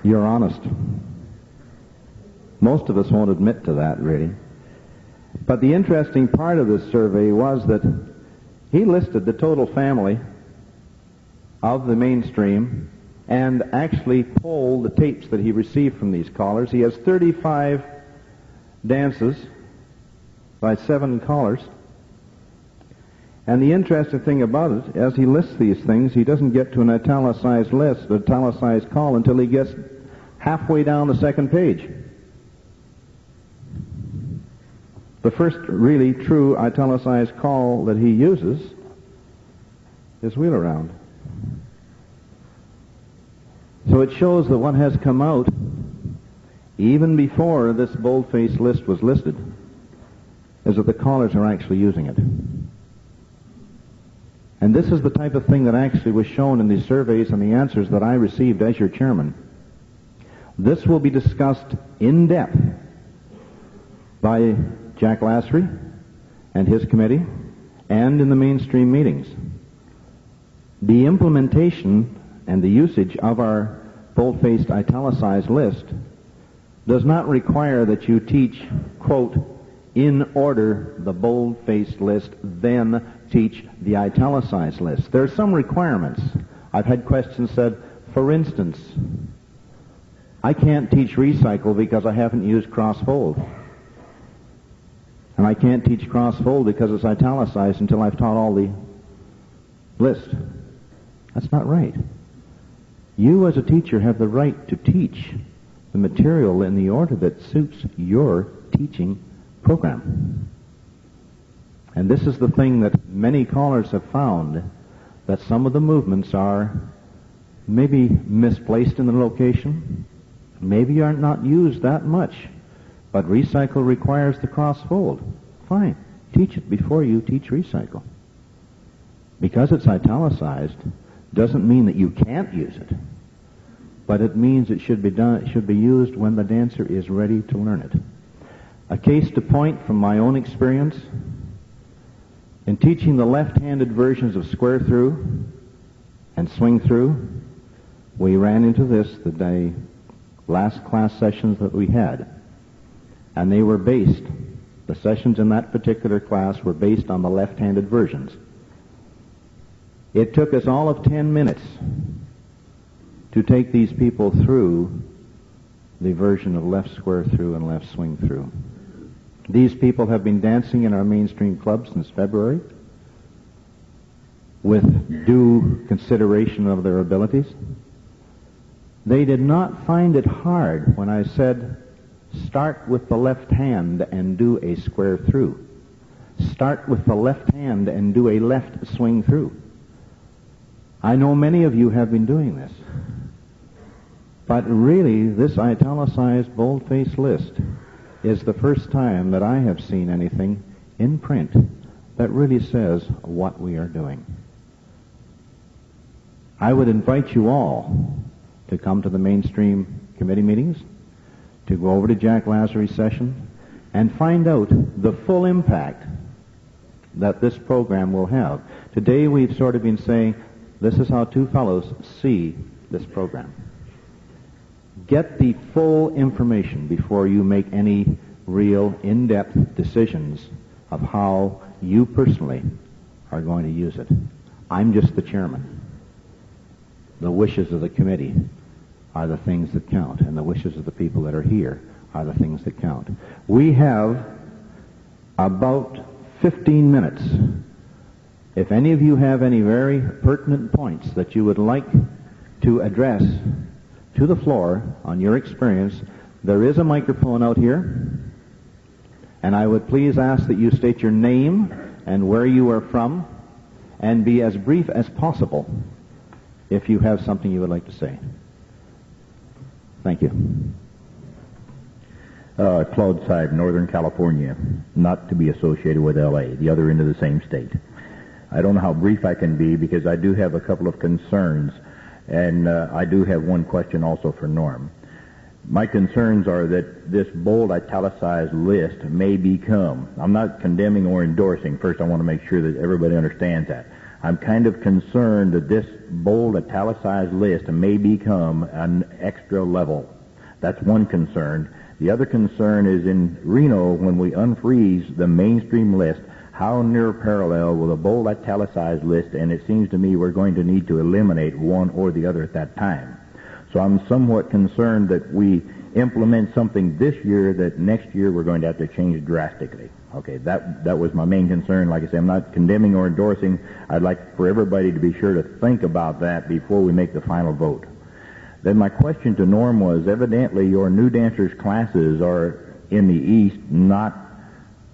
You're honest. Most of us won't admit to that, really. But the interesting part of this survey was that he listed the total family of the mainstream and actually polled the tapes that he received from these callers. He has 35 dances by 7 callers. And the interesting thing about it, as he lists these things, he doesn't get to an italicized list, an italicized call, until he gets halfway down the second page. The first really true italicized call that he uses is Wheel Around. So it shows that what has come out, even before this bold-faced list was listed, is that the callers are actually using it. And this is the type of thing that actually was shown in these surveys and the answers that I received as your chairman. This will be discussed in depth by Jack Lassery and his committee and in the mainstream meetings. The implementation and the usage of our bold-faced italicized list does not require that you teach, quote, in order the bold-faced list, then teach the italicized list. There are some requirements. I've had questions said, For instance, I can't teach recycle because I haven't used cross-fold. And I can't teach cross-fold because it's italicized until I've taught all the list. That's not right. You as a teacher have the right to teach the material in the order that suits your teaching program. And this is the thing that many callers have found, that some of the movements are maybe misplaced in the location, maybe are not used that much, but recycle requires the cross-fold. Fine. Teach it before you teach recycle. Because it's italicized doesn't mean that you can't use it, but it means it should be used when the dancer is ready to learn it. A case to point from my own experience, in teaching the left-handed versions of square through and swing through, we ran into this the last class sessions that we had. And they were based, the sessions in that particular class were based on the left-handed versions. It took us all of 10 minutes to take these people through the version of left square through and left swing through. These people have been dancing in our mainstream club since February with due consideration of their abilities. They did not find it hard when I said, start with the left hand and do a square through. Start with the left hand and do a left swing through. I know many of you have been doing this. But really, this italicized bold-faced list is the first time that I have seen anything in print that really says what we are doing. I would invite you all to come to the mainstream committee meetings, to go over to Jack Lazary's session, and find out the full impact that this program will have. Today we've sort of been saying, this is how two fellows see this program. Get the full information before you make any real in-depth decisions of how you personally are going to use it. I'm just the chairman. The wishes of the committee are the things that count, and the wishes of the people that are here are the things that count. We have about 15 minutes. If any of you have any very pertinent points that you would like to address to the floor on your experience, there is a microphone out here, and I would please ask that you state your name and where you are from, and be as brief as possible if you have something you would like to say. Thank you. Claude Side, Northern California, not to be associated with L.A., the other end of the same state. I don't know how brief I can be because I do have a couple of concerns, and I do have one question also for Norm. My concerns are that this bold italicized list may become, I'm not condemning or endorsing, first I want to make sure that everybody understands that. I'm kind of concerned that this bold italicized list may become an extra level. That's one concern. The other concern is in Reno, when we unfreeze the mainstream list, how near parallel will the bold italicized list, and it seems to me we're going to need to eliminate one or the other at that time. So I'm somewhat concerned that we implement something this year that next year we're going to have to change drastically. Okay, that was my main concern. Like I say, I'm not condemning or endorsing. I'd like for everybody to be sure to think about that before we make the final vote. Then my question to Norm was, evidently your new dancers classes are in the East not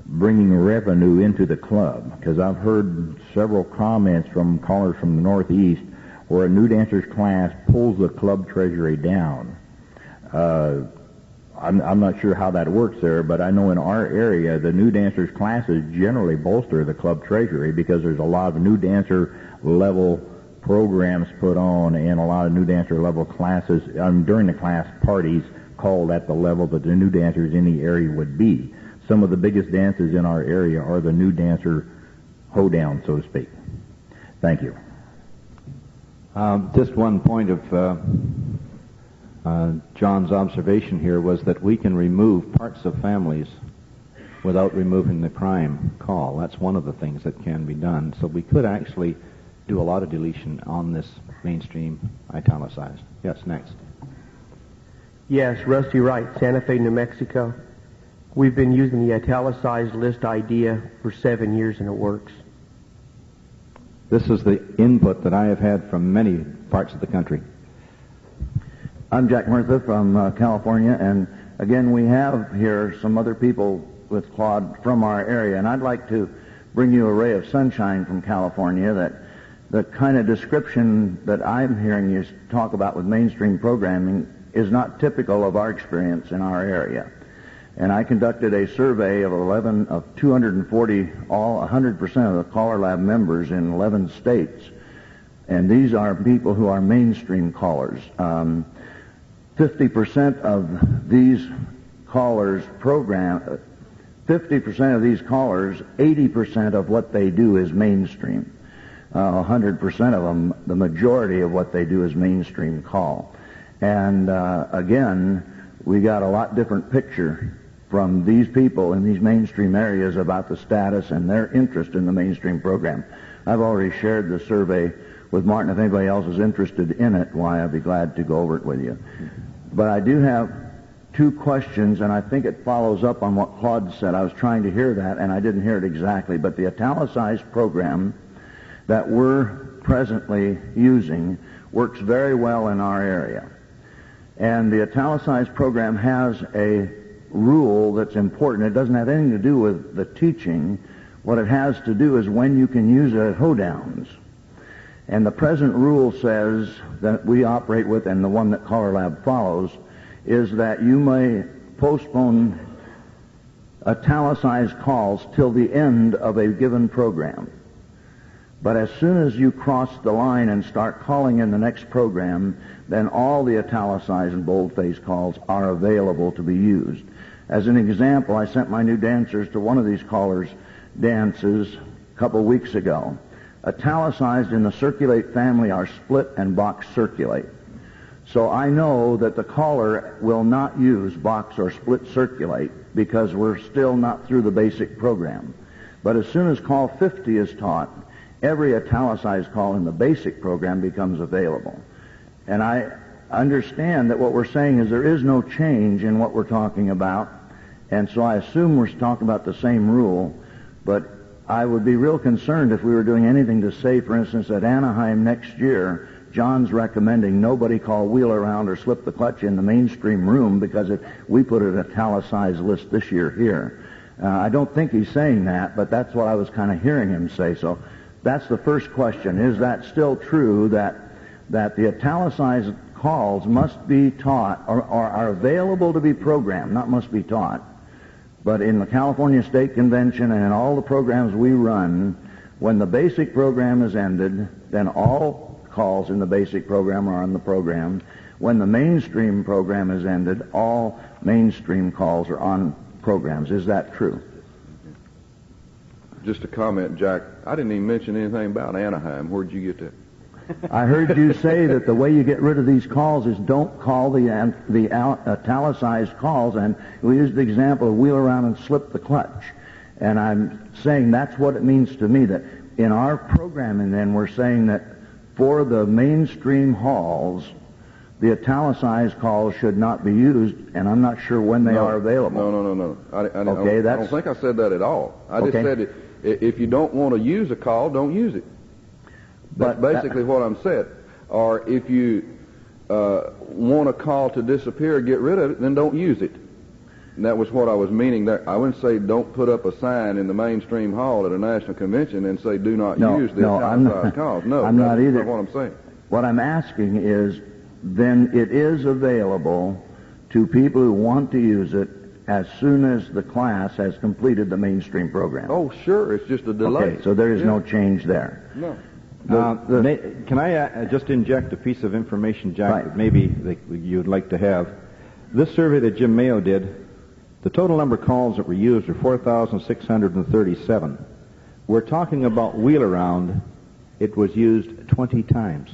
bringing revenue into the club, because I've heard several comments from callers from the Northeast where a new dancers class pulls the club treasury down. I'm not sure how that works there, but I know in our area the new dancers classes generally bolster the club treasury because there's a lot of new dancer level programs put on and a lot of new dancer level classes during the class parties called at the level that the new dancers in the area would be. Some of the biggest dances in our area are the new dancer hoedown, so to speak. Thank you. Just one point of John's observation here was that we can remove parts of families without removing the crime call. That's one of the things that can be done. So we could actually do a lot of deletion on this mainstream italicized. Yes, next. Yes, Rusty Wright, Santa Fe, New Mexico. We've been using the italicized list idea for 7 years and it works. This is the input that I have had from many parts of the country. I'm Jack Murtha from California, and again, we have here some other people with Claude from our area, and I'd like to bring you a ray of sunshine from California, that the kind of description that I'm hearing you talk about with mainstream programming is not typical of our experience in our area. And I conducted a survey of 240, all 100% of the CALLERLAB members in 11 states. And these are people who are mainstream callers. 50% of these callers 50% of these callers, 80% of what they do is mainstream. 100% of them, the majority of what they do is mainstream call. And again, we got a lot different picture from these people in these mainstream areas about the status and their interest in the mainstream program. I've already shared the survey with Martin. If anybody else is interested in it, why, I'd be glad to go over it with you. But I do have two questions, and I think it follows up on what Claude said. I was trying to hear that, and I didn't hear it exactly. But the italicized program that we're presently using works very well in our area. And the italicized program has a rule that's important. It doesn't have anything to do with the teaching. What it has to do is when you can use it at hoedowns. And the present rule says that we operate with, and the one that CALLERLAB follows, is that you may postpone italicized calls till the end of a given program. But as soon as you cross the line and start calling in the next program, then all the italicized and bold-faced calls are available to be used. As an example, I sent my new dancers to one of these callers' dances a couple weeks ago. Italicized in the circulate family are split and box circulate. So I know that the caller will not use box or split circulate because we're still not through the basic program. But as soon as call 50 is taught, every italicized call in the basic program becomes available. And I understand that what we're saying is there is no change in what we're talking about, and so I assume we're talking about the same rule, but I would be real concerned if we were doing anything to say, for instance, at Anaheim next year, John's recommending nobody call wheel around or slip the clutch in the mainstream room because we put an italicized list this year here. I don't think he's saying that, but that's what I was kind of hearing him say. So that's the first question. Is that still true that the italicized calls must be taught or are available to be programmed, not must be taught? But in the California State Convention and in all the programs we run, when the basic program is ended, then all calls in the basic program are on the program. When the mainstream program is ended, all mainstream calls are on programs. Is that true? Just a comment, Jack. I didn't even mention anything about Anaheim. Where'd you get that? I heard you say that the way you get rid of these calls is don't call the italicized calls, and we used the example of wheel around and slip the clutch. And I'm saying that's what it means to me, that in our programming then we're saying that for the mainstream halls, the italicized calls should not be used, and I'm not sure when they are available. No. I Okay, don't think I said that at all. I just said if you don't want to use a call, don't use it. That's basically what I'm saying. Or if you want a call to disappear, get rid of it, then don't use it. And that was what I was meaning there. I wouldn't say don't put up a sign in the mainstream hall at a national convention and say do not use the italicized calls. No, I'm not either. That's not what I'm saying. What I'm asking is, then it is available to people who want to use it as soon as the class has completed the mainstream program. Oh, sure. It's just a delay. Okay, so there is no change there. No. Can I just inject a piece of information, Jack, that maybe you'd like to have? This survey that Jim Mayo did, the total number of calls that were used were 4,637. We're talking about wheel around. It was used 20 times.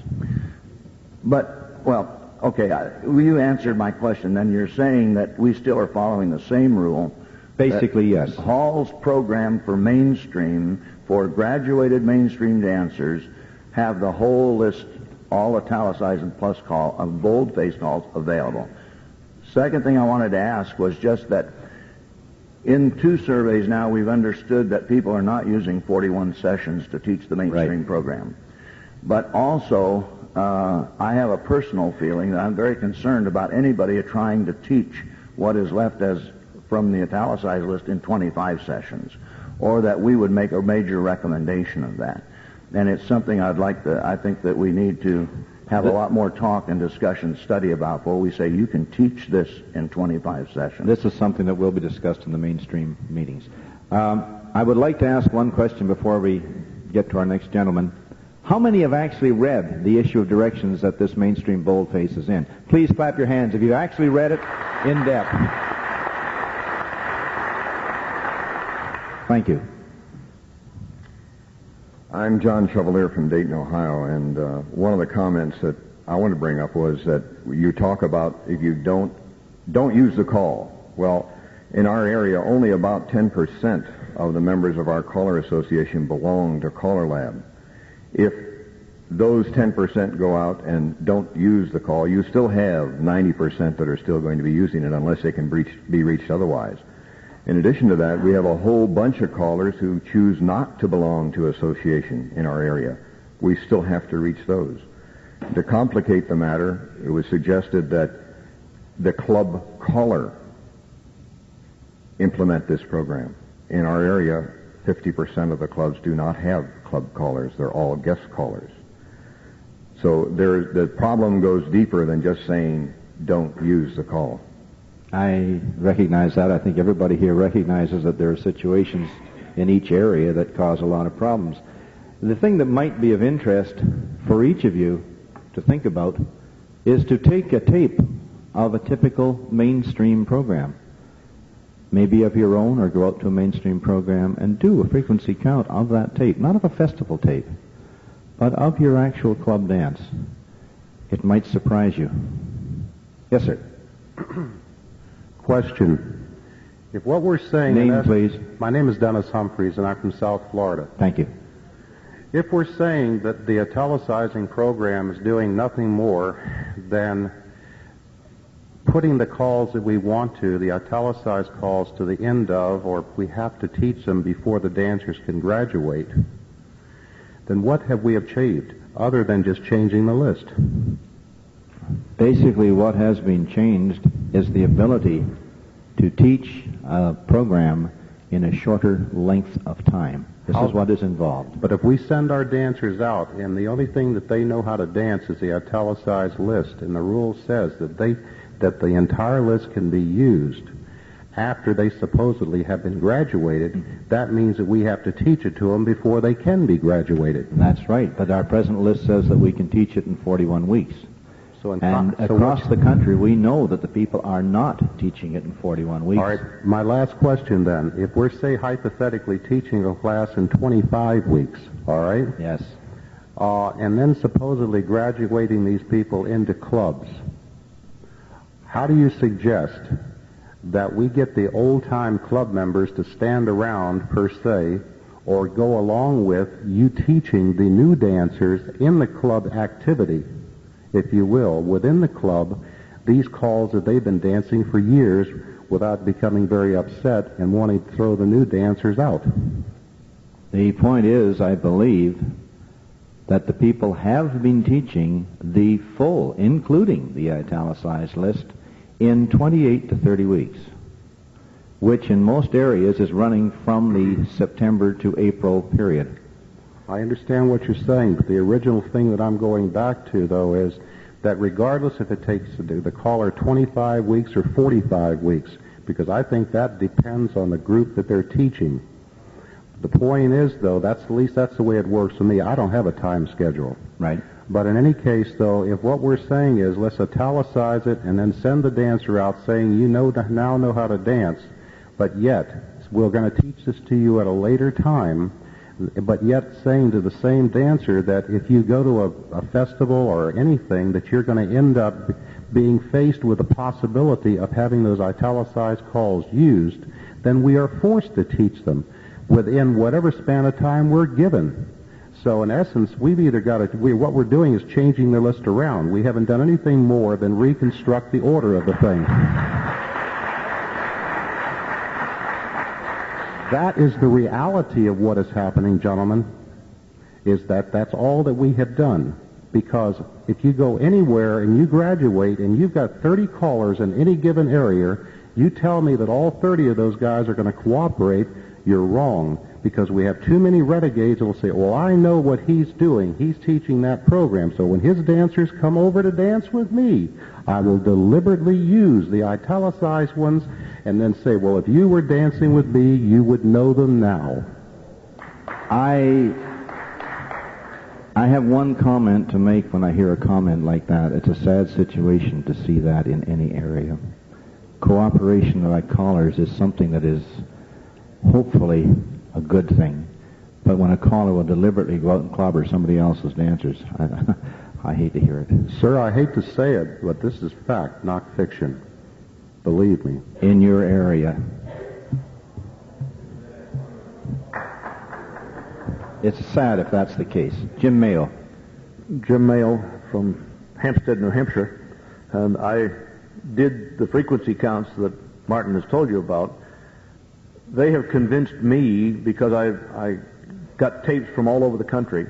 But, well, okay, you answered my question. Then you're saying that we still are following the same rule. Basically, yes. Hall's program for mainstream, for graduated mainstream dancers, have the whole list all italicized and plus bold-faced calls available. Second thing I wanted to ask was just that in 2 surveys now we've understood that people are not using 41 sessions to teach the mainstream program. But also, I have a personal feeling that I'm very concerned about anybody trying to teach what is left as from the italicized list in 25 sessions, or that we would make a major recommendation of that. And it's something I think that we need to have a lot more talk and discussion, study about, where we say you can teach this in 25 sessions. This is something that will be discussed in the mainstream meetings. I would like to ask one question before we get to our next gentleman. How many have actually read the issue of directions that this mainstream boldface is in? Please clap your hands if you've actually read it in depth. Thank you. I'm John Chevalier from Dayton, Ohio, and one of the comments that I want to bring up was that you talk about if you don't use the call. Well, in our area, only about 10% of the members of our caller association belong to CALLERLAB. If those 10% go out and don't use the call, you still have 90% that are still going to be using it unless they can be reached otherwise. In addition to that, we have a whole bunch of callers who choose not to belong to association in our area. We still have to reach those. To complicate the matter, it was suggested that the club caller implement this program. In our area, 50% of the clubs do not have club callers. They're all guest callers. So the problem goes deeper than just saying, don't use the call. I recognize that. I think everybody here recognizes that there are situations in each area that cause a lot of problems. The thing that might be of interest for each of you to think about is to take a tape of a typical mainstream program, maybe of your own, or go out to a mainstream program and do a frequency count of that tape, not of a festival tape, but of your actual club dance. It might surprise you. Yes, sir. Question. If what we're saying... Name, please. My name is Dennis Humphreys, and I'm from South Florida. Thank you. If we're saying that the italicizing program is doing nothing more than putting the calls that we want to, the italicized calls, to the end of, or we have to teach them before the dancers can graduate, then what have we achieved other than just changing the list? Basically, what has been changed is the ability to teach a program in a shorter length of time. This is what is involved. But if we send our dancers out, and the only thing that they know how to dance is the italicized list, and the rule says that the entire list can be used after they supposedly have been graduated, that means that we have to teach it to them before they can be graduated. That's right, but our present list says that we can teach it in 41 weeks. Across the country, we know that the people are not teaching it in 41 weeks. All right, my last question then. If we're, say, hypothetically teaching a class in 25 weeks, all right? Yes. And then supposedly graduating these people into clubs, how do you suggest that we get the old-time club members to stand around, per se, or go along with you teaching the new dancers in the club activity, if you will, within the club, these calls that they've been dancing for years without becoming very upset and wanting to throw the new dancers out? The point is, I believe, that the people have been teaching the full, including the italicized list, in 28 to 30 weeks, which in most areas is running from the September to April period. I understand what you're saying, but the original thing that I'm going back to, though, is that regardless if it takes the caller 25 weeks or 45 weeks, because I think that depends on the group that they're teaching. The point is, though, at least that's the way it works for me. I don't have a time schedule. Right. But in any case, though, if what we're saying is let's italicize it and then send the dancer out saying you now know how to dance, but yet we're going to teach this to you at a later time, but yet saying to the same dancer that if you go to a festival or anything that you're going to end up being faced with the possibility of having those italicized calls used, then we are forced to teach them within whatever span of time we're given. So in essence, we've either got to, what we're doing is changing the list around. We haven't done anything more than reconstruct the order of the thing. That is the reality of what is happening, gentlemen, is that that's all that we have done. Because if you go anywhere and you graduate and you've got 30 callers in any given area, you tell me that all 30 of those guys are going to cooperate, you're wrong. Because we have too many renegades that will say, well, I know what he's doing. He's teaching that program. So when his dancers come over to dance with me, I will deliberately use the italicized ones and then say, well, if you were dancing with me, you would know them now. I have one comment to make when I hear a comment like that. It's a sad situation to see that in any area. Cooperation like callers is something that is hopefully a good thing. But when a caller will deliberately go out and clobber somebody else's dancers, I hate to hear it. Sir, I hate to say it, but this is fact, not fiction. Believe me. In your area. It's sad if that's the case. Jim Mayo. Jim Mayo from Hampstead, New Hampshire. And I did the frequency counts that Martin has told you about. They have convinced me, because I got tapes from all over the country.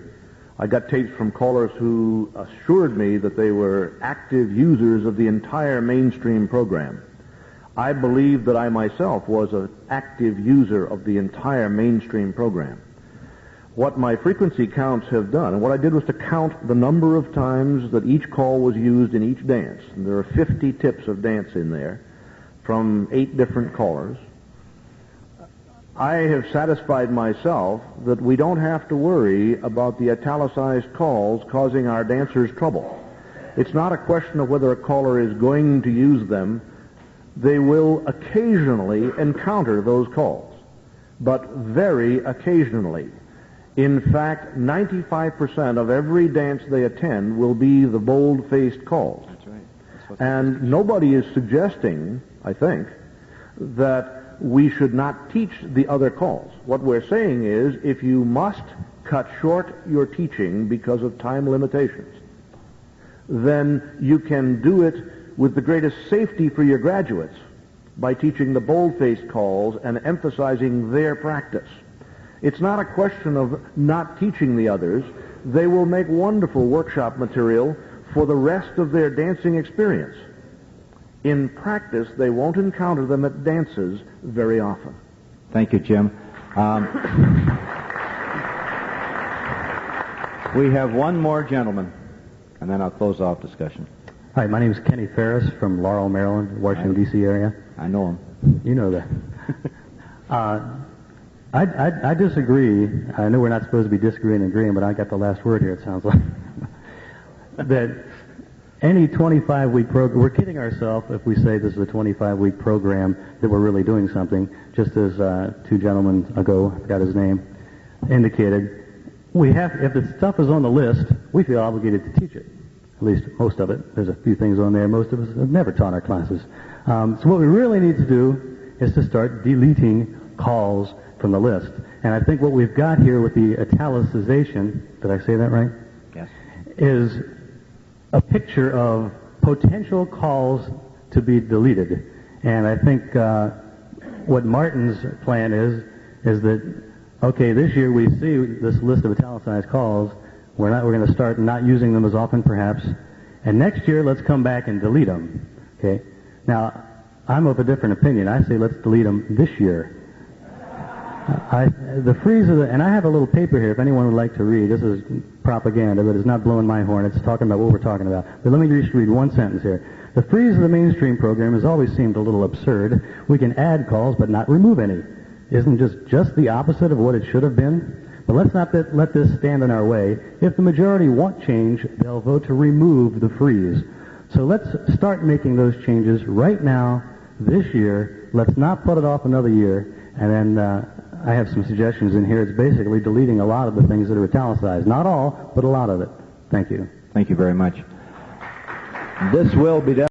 I got tapes from callers who assured me that they were active users of the entire mainstream program. I believe that I myself was an active user of the entire mainstream program. What my frequency counts have done, and what I did was to count the number of times that each call was used in each dance. And there are 50 tips of dance in there from 8 different callers. I have satisfied myself that we don't have to worry about the italicized calls causing our dancers trouble. It's not a question of whether a caller is going to use them. They will occasionally encounter those calls, but very occasionally. In fact, 95% of every dance they attend will be the bold-faced calls. That's right. And nobody is suggesting, I think, that we should not teach the other calls. What we're saying is, if you must cut short your teaching because of time limitations, then you can do it with the greatest safety for your graduates by teaching the bold-faced calls and emphasizing their practice. It's not a question of not teaching the others. They will make wonderful workshop material for the rest of their dancing experience. In practice, they won't encounter them at dances very often. Thank you, Jim. We have one more gentleman, and then I'll close off discussion. Hi, my name is Kenny Ferris from Laurel, Maryland, Washington, D.C. area. I know him. You know that. I disagree. I know we're not supposed to be disagreeing and agreeing, but I got the last word here, it sounds like. That any 25-week program, we're kidding ourselves if we say this is a 25-week program that we're really doing something, just as 2 gentlemen ago, I forgot his name, indicated. We have, if the stuff is on the list, we feel obligated to teach it. At least most of it. There's a few things on there most of us have never taught our classes. So what we really need to do is to start deleting calls from the list. And I think what we've got here with the italicization, did I say that right? Yes. Is a picture of potential calls to be deleted. And I think what Martin's plan is that, okay, this year we see this list of italicized calls. We're going to start not using them as often, perhaps. And next year, let's come back and delete them. Okay? Now, I'm of a different opinion. I say let's delete them this year. The freeze of and I have a little paper here if anyone would like to read. This is propaganda, but it's not blowing my horn. It's talking about what we're talking about. But let me just read one sentence here. The freeze of the mainstream program has always seemed a little absurd. We can add calls but not remove any. Isn't just the opposite of what it should have been? But let's not let this stand in our way. If the majority want change, they'll vote to remove the freeze. So let's start making those changes right now, this year. Let's not put it off another year. And then I have some suggestions in here. It's basically deleting a lot of the things that are italicized. Not all, but a lot of it. Thank you. Thank you very much. This will be done.